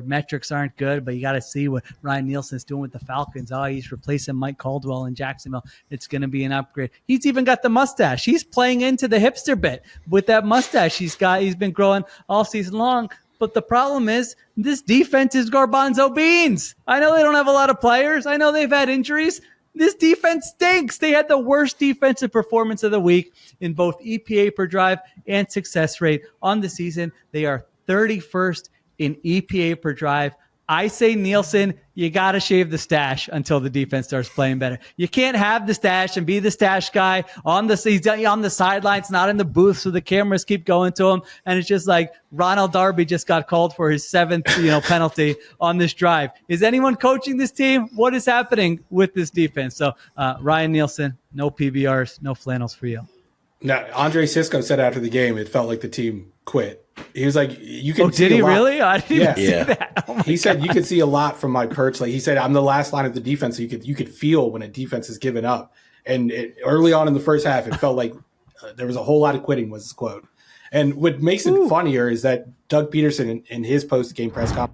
metrics aren't good, but you got to see what Ryan Nielsen's doing with the Falcons. Oh, he's replacing Mike Caldwell in Jacksonville. It's going to be an upgrade. He's even got the mustache. He's playing into the hipster bit with that mustache he's been growing all season long. But the problem is this defense is garbanzo beans. I know they don't have a lot of players. I know they've had injuries. This defense stinks. They had the worst defensive performance of the week in both EPA per drive and success rate on the season. They are 31st in EPA per drive. I say, Nielsen, you got to shave the stash until the defense starts playing better. You can't have the stash and be the stash guy on the sidelines, not in the booth, so the cameras keep going to him. And it's just like Ronald Darby just got called for his 7th penalty on this drive. Is anyone coaching this team? What is happening with this defense? So Ryan Nielsen, no PBRs, no flannels for you. Now, Andre Sisco said after the game, it felt like the team quit. He was like, "You can." Oh, did he really? I didn't even see that. Oh he said, "You could see a lot from my perch." Like he said, "I'm the last line of the defense." So you could feel when a defense is given up. And early on in the first half, it felt like there was a whole lot of quitting. Was his quote. And what makes it funnier is that Doug Peterson in his post-game press conference.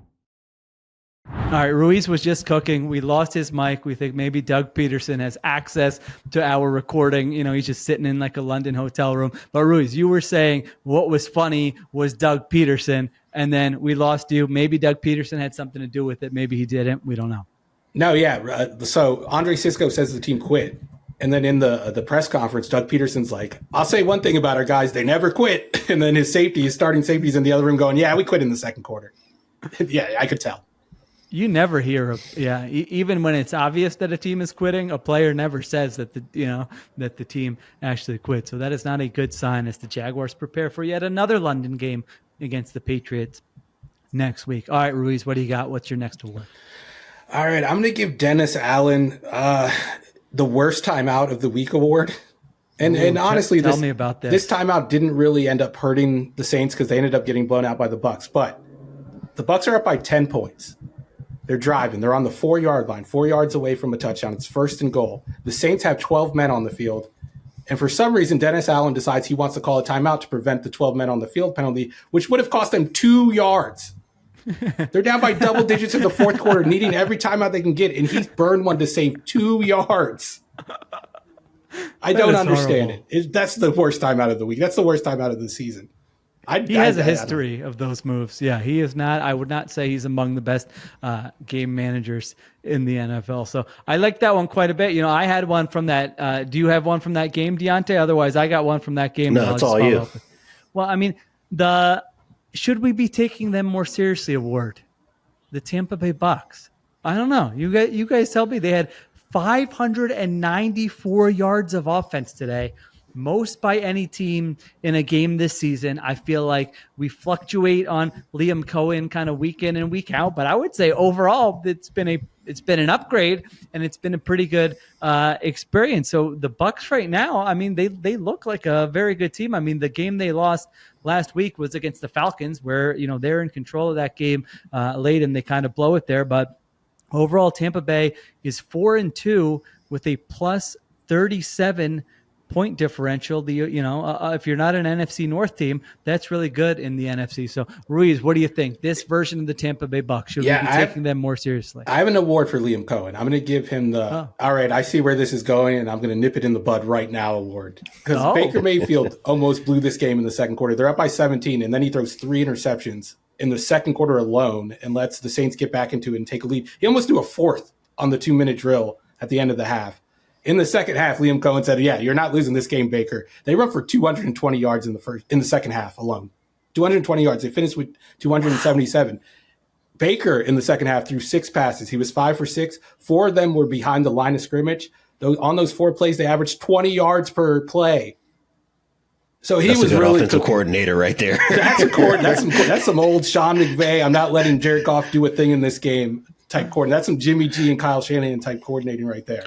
All right, Ruiz was just cooking. We lost his mic. We think maybe Doug Peterson has access to our recording. He's just sitting in like a London hotel room. But Ruiz, you were saying what was funny was Doug Peterson, and then we lost you. Maybe Doug Peterson had something to do with it. Maybe he didn't. We don't know. No, yeah. So Andre Sisco says the team quit. And then in the press conference, Doug Peterson's like, "I'll say one thing about our guys. They never quit." And then his starting safety's in the other room going, "Yeah, we quit in the second quarter." Yeah, I could tell. You never hear of, even when it's obvious that a team is quitting, a player never says that that the team actually quit. So that is not a good sign as the Jaguars prepare for yet another London game against the Patriots next week. All right, Ruiz, what do you got? What's your next award? All right, I'm going to give Dennis Allen the worst timeout of the week award. And honestly, tell me about this. This timeout didn't really end up hurting the Saints because they ended up getting blown out by the Bucs. But the Bucs are up by 10 points. They're driving. They're on the 4-yard line, 4 yards away from a touchdown. It's 1st and goal. The Saints have 12 men on the field. And for some reason, Dennis Allen decides he wants to call a timeout to prevent the 12 men on the field penalty, which would have cost them 2 yards. They're down by double digits in the fourth quarter, needing every timeout they can get, and he's burned one to save 2 yards. I don't understand it. That's the worst timeout of the week. That's the worst timeout of the season. He has a history of those moves. Yeah, he is not. I would not say he's among the best game managers in the NFL. So I like that one quite a bit. I had one from that. Do you have one from that game, Diante? Otherwise, I got one from that game. No, it's all you. Well, I mean, should we be taking them more seriously award? The Tampa Bay Bucks. I don't know. You guys tell me. They had 594 yards of offense today most by any team in a game this season. I feel like we fluctuate on Liam Cohen kind of week in and week out, but I would say overall it's been an upgrade, and it's been a pretty good experience. So the Bucs right now, I mean, they look like a very good team. I mean, the game they lost last week was against the Falcons, where they're in control of that game late, and they kind of blow it there. But overall, Tampa Bay is 4-2 with a plus 37 point differential. If you're not an NFC North team, that's really good in the NFC. So, Ruiz, what do you think? This version of the Tampa Bay Bucs, should we be taking them more seriously? I have an award for Liam Cohen. I'm going to give him the all right, I see where this is going, and I'm going to nip it in the bud right now award. Because Baker Mayfield almost blew this game in the second quarter. They're up by 17, and then he throws 3 interceptions in the second quarter alone and lets the Saints get back into it and take a lead. He almost threw a 4th on the 2-minute drill at the end of the half. In the second half, Liam Cohen said, "Yeah, you're not losing this game, Baker." They run for 220 yards in the second half alone. 220 yards. They finished with 277. Baker in the second half threw 6 passes. He was 5 for 6. 4 of them were behind the line of scrimmage. On those 4 plays, they averaged 20 yards per play. So that's was a good really offensive coordinator right there. That's some old Sean McVay. I'm not letting Jared Goff do a thing in this game type coordinator. That's some Jimmy G and Kyle Shanahan type coordinating right there.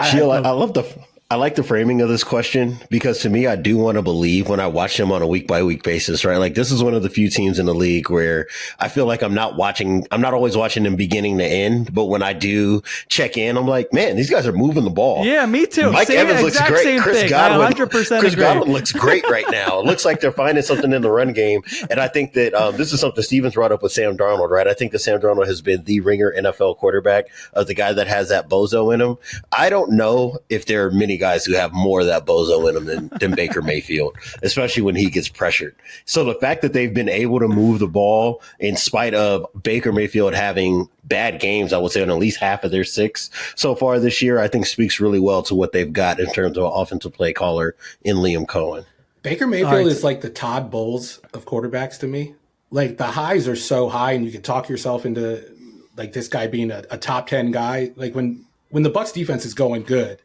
Sheil, I like the framing of this question, because to me, I do want to believe when I watch them on a week by week basis, right? Like, this is one of the few teams in the league where I feel like I'm not always watching them beginning to end, but when I do check in, I'm like, man, these guys are moving the ball. Yeah, me too. Mike Evans looks great. Chris Godwin looks great right now. It looks like they're finding something in the run game. And I think that this is something Stevens brought up with Sam Darnold, right? I think that Sam Darnold has been the ringer NFL quarterback, of the guy that has that bozo in him. I don't know if there are many guys who have more of that bozo in them than Baker Mayfield, especially when he gets pressured. So the fact that they've been able to move the ball in spite of Baker Mayfield having bad games, I would say on at least half of their 6 so far this year, I think speaks really well to what they've got in terms of an offensive play caller in Liam Cohen. Baker Mayfield is like the Todd Bowles of quarterbacks to me. Like, the highs are so high, and you can talk yourself into like this guy being a top 10 guy. Like, when the Bucs defense is going good,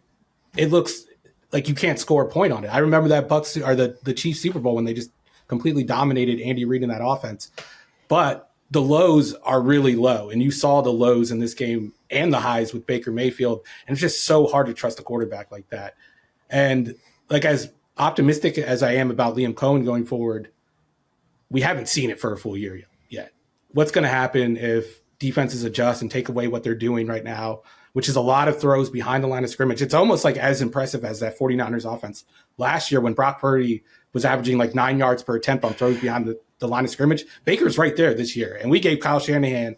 it looks like you can't score a point on it. I remember that Bucs or the Chiefs Super Bowl when they just completely dominated Andy Reid in that offense. But the lows are really low, and you saw the lows in this game and the highs with Baker Mayfield, and it's just so hard to trust a quarterback like that. And like, as optimistic as I am about Liam Cohen going forward, we haven't seen it for a full year yet. What's going to happen if defenses adjust and take away what they're doing right now, which is a lot of throws behind the line of scrimmage? It's almost like as impressive as that 49ers offense last year when Brock Purdy was averaging like 9 yards per attempt on throws behind the line of scrimmage. Baker's right there this year. And we gave Kyle Shanahan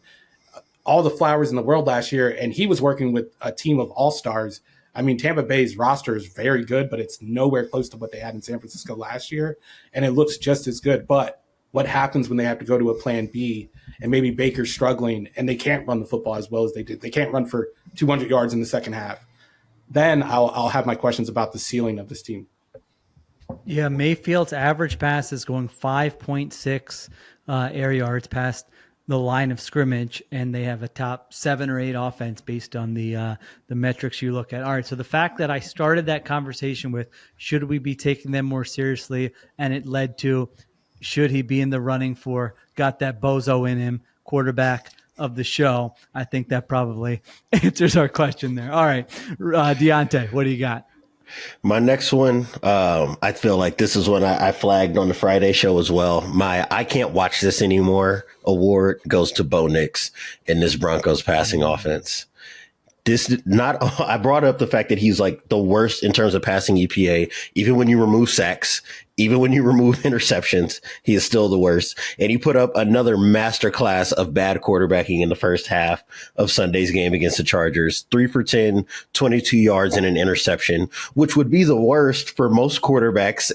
all the flowers in the world last year, and he was working with a team of all-stars. I mean, Tampa Bay's roster is very good, but it's nowhere close to what they had in San Francisco last year, and it looks just as good. But what happens when they have to go to a plan B and maybe Baker's struggling and they can't run the football as well as they did? They can't run for 200 yards in the second half. Then I'll have my questions about the ceiling of this team. Yeah, Mayfield's average pass is going 5.6 air yards past the line of scrimmage, and they have a top 7 or 8 offense based on the metrics you look at. All right, so the fact that I started that conversation with, should we be taking them more seriously, and it led to, should he be in the running for got that bozo in him, quarterback of the show, I think that probably answers our question there. All right, Diante, what do you got? My next one, I feel like this is one I flagged on the Friday show as well. My I can't watch this anymore award goes to Bo Nix in this Broncos passing offense. I brought up the fact that he's like the worst in terms of passing EPA, even when you remove sacks, even when you remove interceptions, he is still the worst. And he put up another masterclass of bad quarterbacking in the first half of Sunday's game against the Chargers. 3 for 10, 22 yards and an interception, which would be the worst for most quarterbacks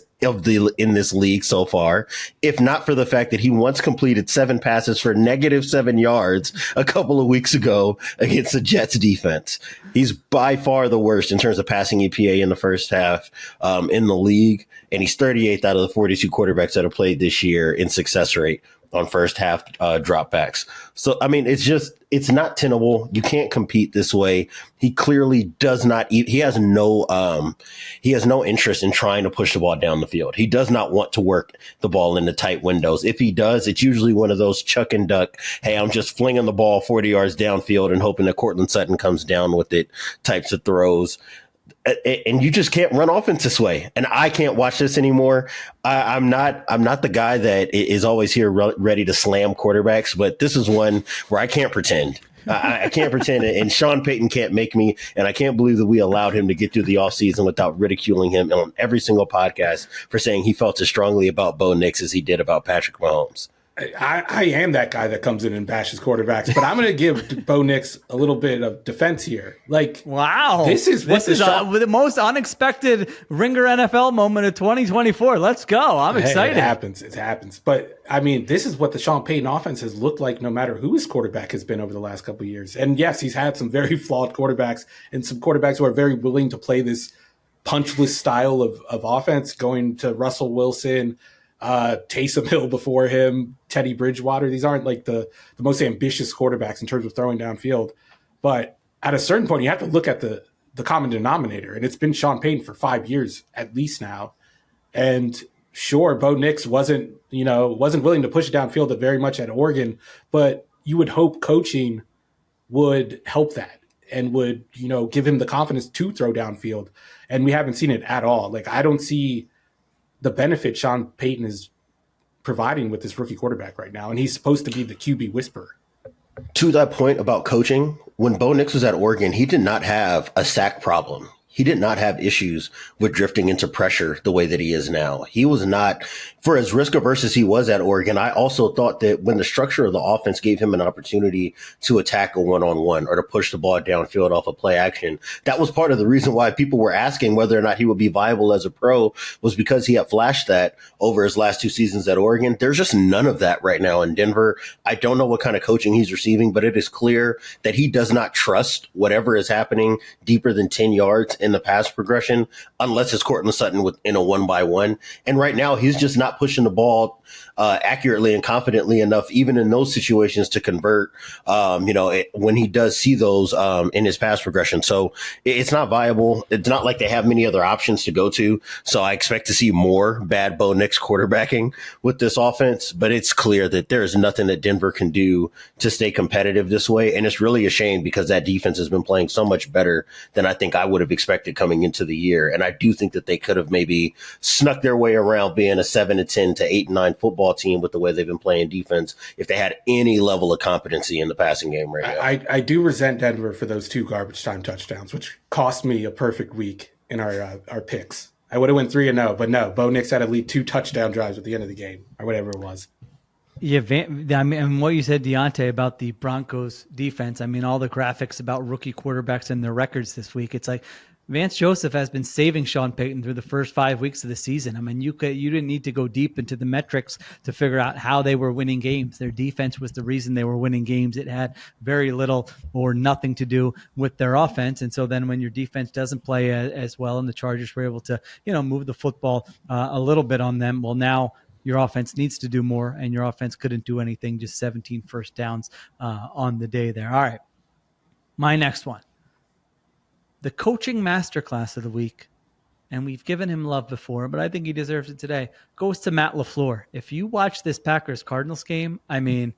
in this league so far, if not for the fact that he once completed 7 passes for -7 yards a couple of weeks ago against the Jets defense. He's by far the worst in terms of passing EPA in the first half in the league, and he's 38th out of the 42 quarterbacks that have played this year in success rate. on first half dropbacks. So, I mean, it's not tenable. You can't compete this way. He clearly does not, he has no interest in trying to push the ball down the field. He does not want to work the ball into tight windows. If he does, it's usually one of those chuck and duck, hey, I'm just flinging the ball 40 yards downfield and hoping that Cortland Sutton comes down with it types of throws. And you just can't run offense this way. And I can't watch this anymore. I'm not the guy that is always here ready to slam quarterbacks, but this is one where I can't pretend. I can't pretend, and Sean Payton can't make me, and I can't believe that we allowed him to get through the offseason without ridiculing him on every single podcast for saying he felt as strongly about Bo Nix as he did about Patrick Mahomes. I am that guy that comes in and bashes quarterbacks, but I'm going to give Bo Nix a little bit of defense here. Like, wow, this is the most unexpected Ringer NFL moment of 2024. Let's go! I'm excited. It happens. But I mean, this is what the Sean Payton offense has looked like, no matter who his quarterback has been over the last couple of years. And yes, he's had some very flawed quarterbacks and some quarterbacks who are very willing to play this punchless style of offense, going to Russell Wilson, Taysom Hill before him, Teddy Bridgewater. These aren't like the most ambitious quarterbacks in terms of throwing downfield. But at a certain point, you have to look at the common denominator. And it's been Sean Payton for 5 years at least now. And sure, Bo Nix wasn't willing to push it downfield very much at Oregon, but you would hope coaching would help that and would, give him the confidence to throw downfield. And we haven't seen it at all. Like, I don't see the benefit Sean Payton is providing with this rookie quarterback right now. And he's supposed to be the QB whisperer. To that point about coaching, when Bo Nix was at Oregon, he did not have a sack problem. He did not have issues with drifting into pressure the way that he is now. He was not, for as risk averse as he was at Oregon, I also thought that when the structure of the offense gave him an opportunity to attack a one-on-one or to push the ball downfield off a play action, that was part of the reason why people were asking whether or not he would be viable as a pro, was because he had flashed that over his last 2 seasons at Oregon. There's just none of that right now in Denver. I don't know what kind of coaching he's receiving, but it is clear that he does not trust whatever is happening deeper than 10 yards in the pass progression, unless it's Cortland Sutton in a 1-by-1. And right now, he's just not pushing the ball accurately and confidently enough, even in those situations, to convert, when he does see those in his pass progression. So it's not viable. It's not like they have many other options to go to. So I expect to see more bad Bo Nix quarterbacking with this offense. But it's clear that there is nothing that Denver can do to stay competitive this way. And it's really a shame because that defense has been playing so much better than I think I would have expected coming into the year. And I do think that they could have maybe snuck their way around being a 7-10 to 8-9 football team with the way they've been playing defense if they had any level of competency in the passing game right now. I do resent Denver for those 2 garbage time touchdowns, which cost me a perfect week in our picks. I would have went 3-0, but no, Bo Nix had at least 2 touchdown drives at the end of the game or whatever it was. Yeah, and what you said, Diante, about the Broncos defense, I mean, all the graphics about rookie quarterbacks and their records this week, it's like Vance Joseph has been saving Sean Payton through the first 5 weeks of the season. I mean, you didn't need to go deep into the metrics to figure out how they were winning games. Their defense was the reason they were winning games. It had very little or nothing to do with their offense. And so then when your defense doesn't play as well and the Chargers were able to, move the football a little bit on them, well, now your offense needs to do more, and your offense couldn't do anything, just 17 first downs on the day there. All right, my next one. The coaching masterclass of the week, and we've given him love before, but I think he deserves it today, goes to Matt LaFleur. If you watch this Packers-Cardinals game, I mean,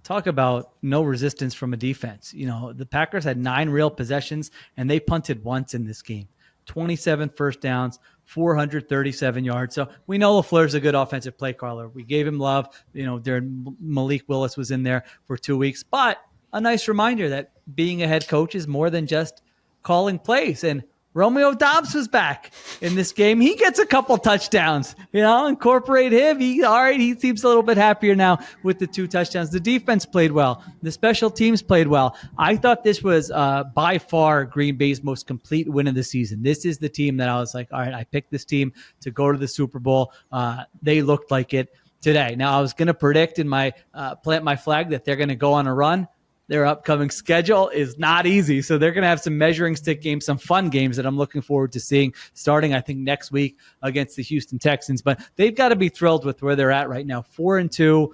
talk about no resistance from a defense. The Packers had 9 real possessions, and they punted once in this game. 27 first downs, 437 yards. So we know LaFleur's a good offensive play caller. We gave him love. Malik Willis was in there for 2 weeks. But a nice reminder that being a head coach is more than just calling plays. And Romeo Doubs was back in this game. He gets a couple touchdowns, incorporate him. He seems a little bit happier now with the 2 touchdowns. The defense played well. The special teams played well. I thought this was by far Green Bay's most complete win of the season. This is the team that I was like, all right, I picked this team to go to the Super Bowl. They looked like it today. Now I was going to predict in my plant my flag that they're going to go on a run. their upcoming schedule is not easy. So they're going to have some measuring stick games, some fun games that I'm looking forward to seeing starting, I think, next week against the Houston Texans. But they've got to be thrilled with where they're at right now. 4-2.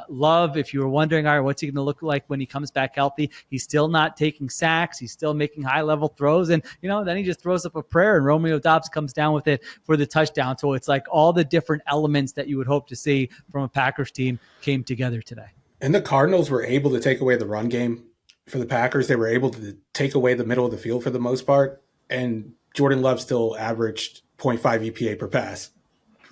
Love, if you were wondering, all right, what's he going to look like when he comes back healthy? He's still not taking sacks. He's still making high-level throws. And, then he just throws up a prayer, and Romeo Doubs comes down with it for the touchdown. So it's like all the different elements that you would hope to see from a Packers team came together today. And the Cardinals were able to take away the run game for the Packers. They were able to take away the middle of the field for the most part. And Jordan Love still averaged 0.5 EPA per pass.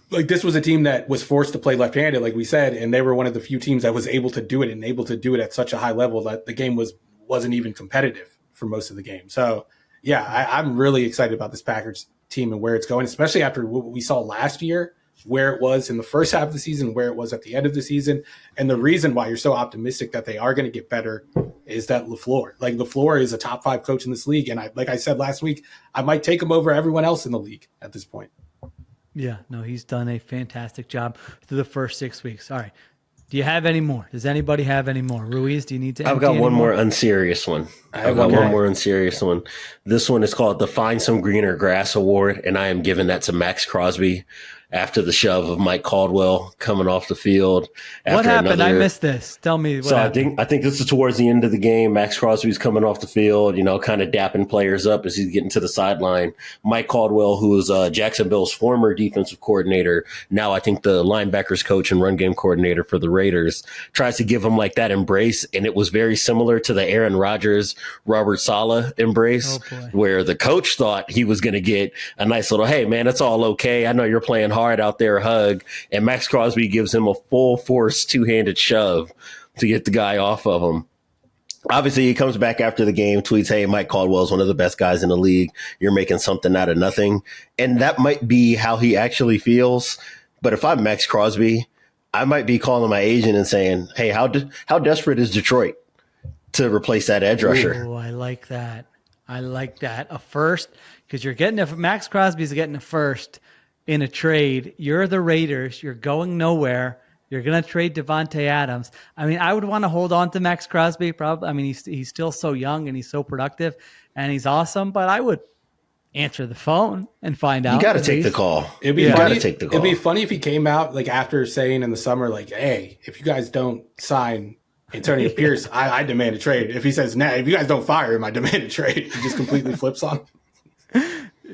Like, this was a team that was forced to play left-handed, like we said, and they were one of the few teams that was able to do it and able to do it at such a high level that the game wasn't even competitive for most of the game. So, yeah, I'm really excited about this Packers team and where it's going, especially after what we saw last year, where it was in the first half of the season, where it was at the end of the season. And the reason why you're so optimistic that they are going to get better is that LaFleur is a top 5 coach in this league. And like I said last week, I might take him over everyone else in the league at this point. Yeah, no, he's done a fantastic job through the first 6 weeks. All right. Do you have any more? Does anybody have any more? Ruiz, do you need to? I've got one more unserious one. I've got one more unserious one. This one is called the Find Some Greener Grass Award, and I am giving that to Max Crosby after the shove of Mike Caldwell coming off the field. What happened? I missed this. Tell me what happened. I think this is towards the end of the game. Max Crosby's coming off the field, kind of dapping players up as he's getting to the sideline. Mike Caldwell, who is Jacksonville's former defensive coordinator, now I think the linebackers coach and run game coordinator for the Raiders, tries to give him like that embrace, and it was very similar to the Aaron Rodgers, Robert Saleh embrace, where the coach thought he was going to get a nice little, hey, man, it's all okay. I know you're playing hard out there, hug, and Max Crosby gives him a full force 2-handed shove to get the guy off of him. Obviously, he comes back after the game, tweets, hey, Mike Caldwell is one of the best guys in the league. You're making something out of nothing. And that might be how he actually feels. But if I'm Max Crosby, I might be calling my agent and saying, hey, how desperate is Detroit to replace that edge rusher? Oh, I like that. A first, because you're getting Max Crosby's getting a first in a trade. You're the Raiders. You're going nowhere. You're going to trade Devontae Adams. I mean, I would want to hold on to Max Crosby. Probably. I mean, he's still so young and he's so productive and he's awesome. But I would answer the phone and find out. You got to take the call. It'd be funny. It'd be funny if he came out like after saying in the summer, like, "Hey, if you guys don't sign Antonio Pierce, I demand a trade." If he says, "Nah, if you guys don't fire him, I demand a trade," he just completely flips on him.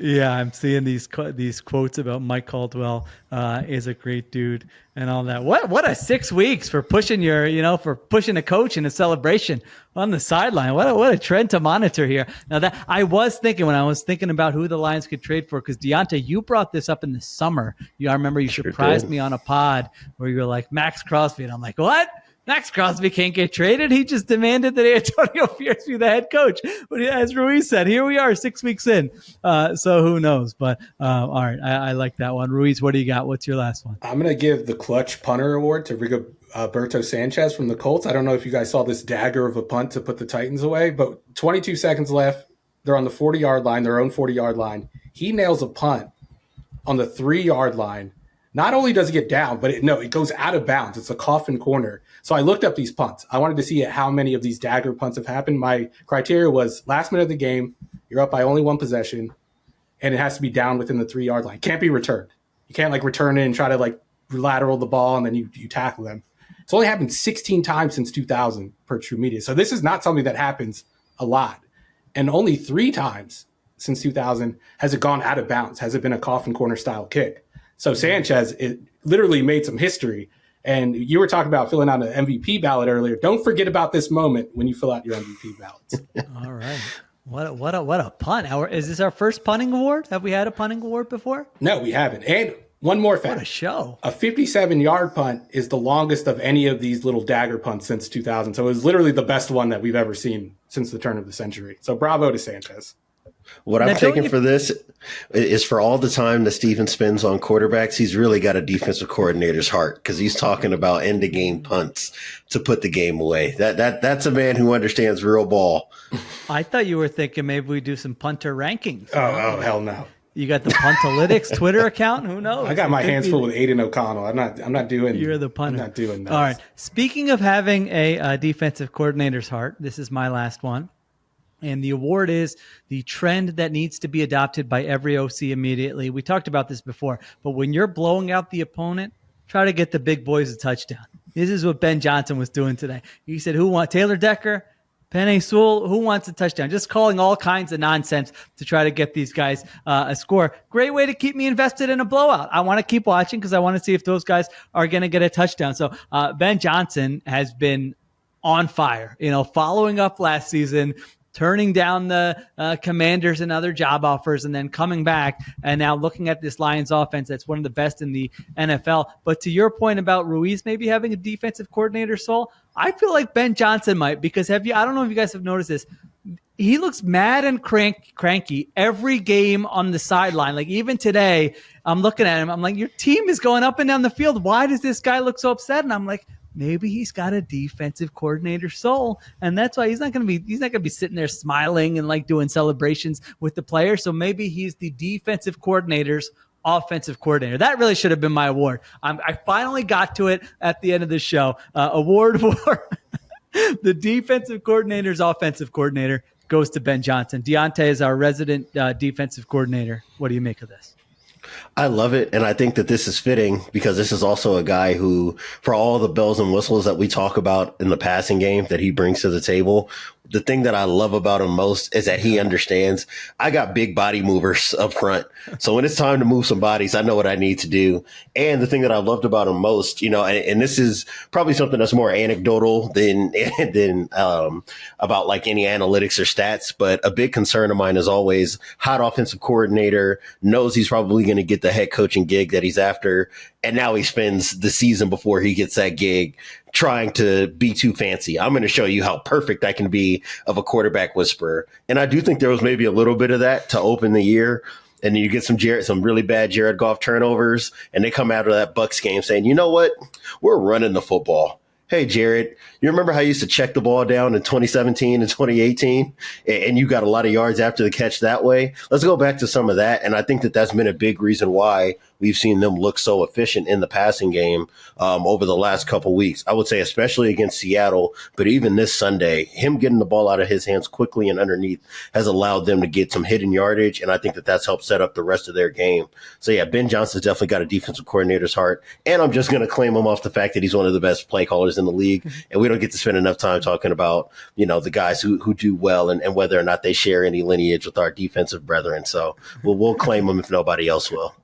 Yeah, I'm seeing these quotes about Mike Caldwell is a great dude and all that. What a 6 weeks for pushing for pushing a coach in a celebration on the sideline. What a trend to monitor here. Now that I was thinking when I was thinking about who the Lions could trade for, because Diante, you brought this up in the summer. I remember you surprised me on a pod where you were like Max Crosby, and I'm like, what? Max Crosby can't get traded. He just demanded that Antonio Pierce be the head coach. But as Ruiz said, here we are 6 weeks in. So who knows? But all right, I like that one. Ruiz, what do you got? What's your last one? I'm going to give the clutch punter award to Rigoberto Sanchez from the Colts. I don't know if you guys saw this dagger of a punt to put the Titans away, but 22 seconds left. They're on the 40-yard line, their own 40-yard line. He nails a punt on the 3-yard line. Not only does it get down, but it goes out of bounds. It's a coffin corner. So I looked up these punts. I wanted to see how many of these dagger punts have happened. My criteria was last minute of the game, you're up by only one possession, and it has to be down within the 3-yard line. Can't be returned. You can't return it and try to lateral the ball and then you tackle them. It's only happened 16 times since 2000 per True Media. So this is not something that happens a lot. And only 3 times since 2000 has it gone out of bounds. Has it been a coffin corner style kick? So Sanchez, it literally made some history. And you were talking about filling out an MVP ballot earlier. Don't forget about this moment when you fill out your MVP ballots. All right. What a punt. Is this our first punting award? Have we had a punting award before? No, we haven't. And one more fact. What a show. A 57-yard punt is the longest of any of these little dagger punts since 2000. So it was literally the best one that we've ever seen since the turn of the century. So bravo to Sanchez. What I'm taking for this is for all the time that Steven spends on quarterbacks, he's really got a defensive coordinator's heart because he's talking about end-of-game punts to put the game away. That's a man who understands real ball. I thought you were thinking maybe we do some punter rankings. Oh, hell no. You got the Puntalytics Twitter account. Who knows? I got my hands full with Aiden O'Connell. I'm not doing. You're the punter. I'm not doing that. All right. Speaking of having a defensive coordinator's heart, this is my last one. And the award is the trend that needs to be adopted by every OC immediately. We talked about this before, but when you're blowing out the opponent, try to get the big boys a touchdown. This is what Ben Johnson was doing today. He said, who wants Taylor Decker, Penei Sewell, who wants a touchdown? Just calling all kinds of nonsense to try to get these guys a score. Great way to keep me invested in a blowout. I want to keep watching because I want to see if those guys are going to get a touchdown. So Ben Johnson has been on fire, following up last season, turning down the Commanders and other job offers, and then coming back and now looking at this Lions offense that's one of the best in the NFL. But to your point about Ruiz maybe having a defensive coordinator soul, I feel like Ben Johnson might, because I don't know if you guys have noticed this. He looks mad and cranky every game on the sideline. Like even today, I'm looking at him. I'm like, your team is going up and down the field. Why does this guy look so upset? And I'm like, maybe he's got a defensive coordinator soul, and that's why he's not going to be sitting there smiling and like doing celebrations with the players. So maybe he's the defensive coordinator's offensive coordinator. That really should have been my award. I finally got to it at the end of the show. Award for the defensive coordinator's offensive coordinator goes to Ben Johnson. Diante is our resident defensive coordinator. What do you make of this? I love it. And I think that this is fitting because this is also a guy who, for all the bells and whistles that we talk about in the passing game that he brings to the table, the thing that I love about him most is that he understands I got big body movers up front. So when it's time to move some bodies, I know what I need to do. And the thing that I loved about him most, and this is probably something that's more anecdotal than about like any analytics or stats, but a big concern of mine is always hot offensive coordinator, knows he's probably going to get the head coaching gig that he's after. And now he spends the season before he gets that gig trying to be too fancy. I'm going to show you how perfect I can be of a quarterback whisperer. And I do think there was maybe a little bit of that to open the year. And then you get some really bad Jared Goff turnovers, and they come out of that Bucs game saying, you know what? We're running the football. Hey, Jared, you remember how you used to check the ball down in 2017 and 2018 and you got a lot of yards after the catch that way? Let's go back to some of that. And I think that that's been a big reason why we've seen them look so efficient in the passing game over the last couple weeks. I would say especially against Seattle, but even this Sunday, him getting the ball out of his hands quickly and underneath has allowed them to get some hidden yardage. And I think that that's helped set up the rest of their game. So, yeah, Ben Johnson's definitely got a defensive coordinator's heart. And I'm just going to claim him off the fact that he's one of the best play callers in the league. And we don't get to spend enough time talking about, the guys who do well and whether or not they share any lineage with our defensive brethren. So we'll claim them if nobody else will.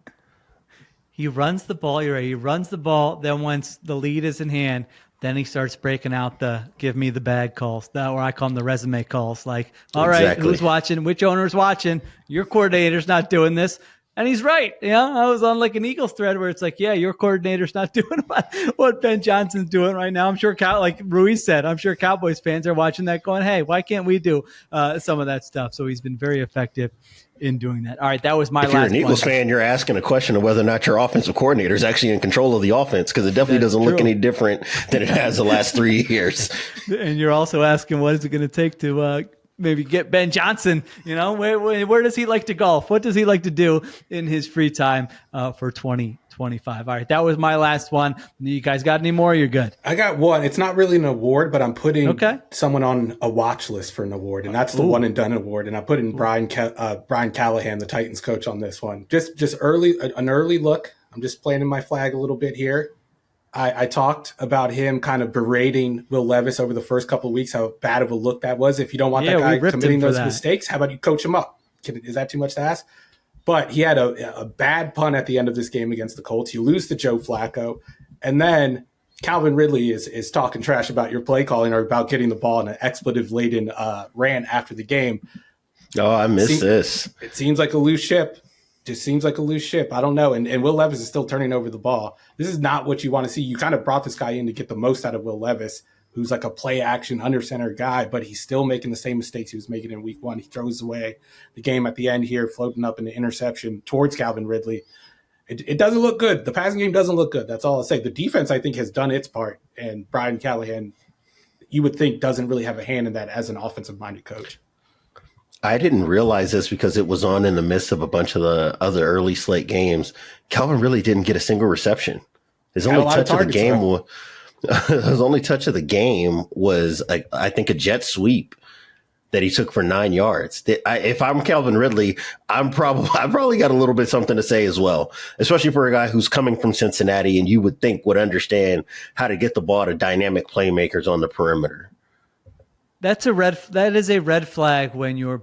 He runs the ball. You're right. He runs the ball. Then once the lead is in hand, then he starts breaking out the give me the bag calls, or I call them the resume calls. Like, all right, who's watching? Which owner's watching? Your coordinator's not doing this. And he's right. I was on like an Eagles thread where it's like, yeah, your coordinator's not doing what Ben Johnson's doing right now. I'm sure, like Ruiz said, I'm sure Cowboys fans are watching that going, hey, why can't we do some of that stuff? So he's been very effective in doing that. All right, that was my last one. If you're an Eagles fan, you're asking a question of whether or not your offensive coordinator is actually in control of the offense, because it definitely doesn't look any different than it has the last 3 years. And you're also asking, what is it going to take to maybe get Ben Johnson, where does he like to golf? What does he like to do in his free time for 2025? All right, that was my last one. You guys got any more? You're good. I got one. It's not really an award, but I'm putting someone on a watch list for an award, and that's the one and done award. And I put in Brian Callahan, the Titans coach, on this one. Just an early look. I'm just planting my flag a little bit here. I talked about him kind of berating Will Levis over the first couple of weeks, how bad of a look that was. If you don't want that guy committing those mistakes, how about you coach him up? Is that too much to ask? But he had a bad punt at the end of this game against the Colts. You lose to Joe Flacco. And then Calvin Ridley is talking trash about your play calling or about getting the ball in an expletive-laden rant after the game. Oh, I missed this. It seems like a loose ship. Just seems like a loose ship. I don't know. And Will Levis is still turning over the ball. This is not what you want to see. You kind of brought this guy in to get the most out of Will Levis, who's like a play action under center guy, but he's still making the same mistakes he was making in week one. He throws away the game at the end here, floating up an interception towards Calvin Ridley. It doesn't look good. The passing game doesn't look good. That's all I'll say. The defense, I think, has done its part. And Brian Callahan, you would think, doesn't really have a hand in that as an offensive-minded coach. I didn't realize this because it was on in the midst of a bunch of the other early slate games. Calvin really didn't get a single reception. His only touch of the game his only touch of the game was, I think, a jet sweep that he took for 9 yards. If I'm Calvin Ridley, I probably got a little bit something to say as well, especially for a guy who's coming from Cincinnati and you would think would understand how to get the ball to dynamic playmakers on the perimeter. That is a red flag when you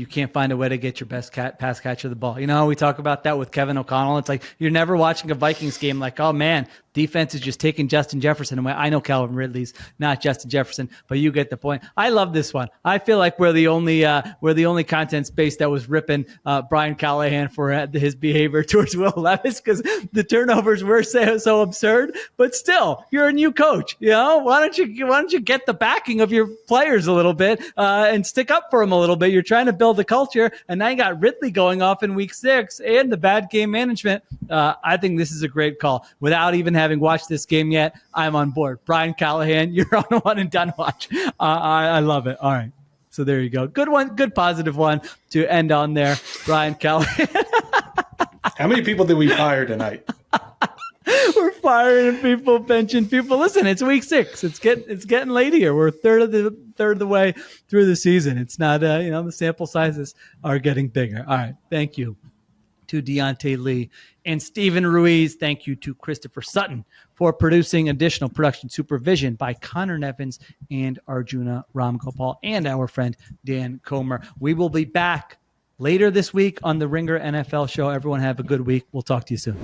can't find a way to get your best pass catcher the ball. You know how we talk about that with Kevin O'Connell? It's like you're never watching a Vikings game like, oh man, defense is just taking Justin Jefferson away. I know Calvin Ridley's not Justin Jefferson, but you get the point. I love this one. I feel like we're the only content space that was ripping Brian Callahan for his behavior towards Will Levis because the turnovers were so absurd. But still, you're a new coach. You know, why don't you get the backing of your players a little bit and stick up for them a little bit? You're trying to build a culture, and now you got Ridley going off in week 6 and the bad game management. I think this is a great call. Without even having watched this game yet, I'm on board. Brian Callahan, you're on a one and done watch. I love it. All right. So there you go. Good one. Good positive one to end on there. Brian Callahan. How many people did we fire tonight? We're firing people, benching people. Listen, it's week 6. It's getting late here. We're a third of the way through the season. It's not the sample sizes are getting bigger. All right. Thank you to Diante Lee and Stephen Ruiz. Thank you to Christopher Sutton for producing additional production supervision by Conor Nevins and Arjuna Ramgopal and our friend Dan Comer. We will be back later this week on the Ringer NFL show. Everyone have a good week. We'll talk to you soon.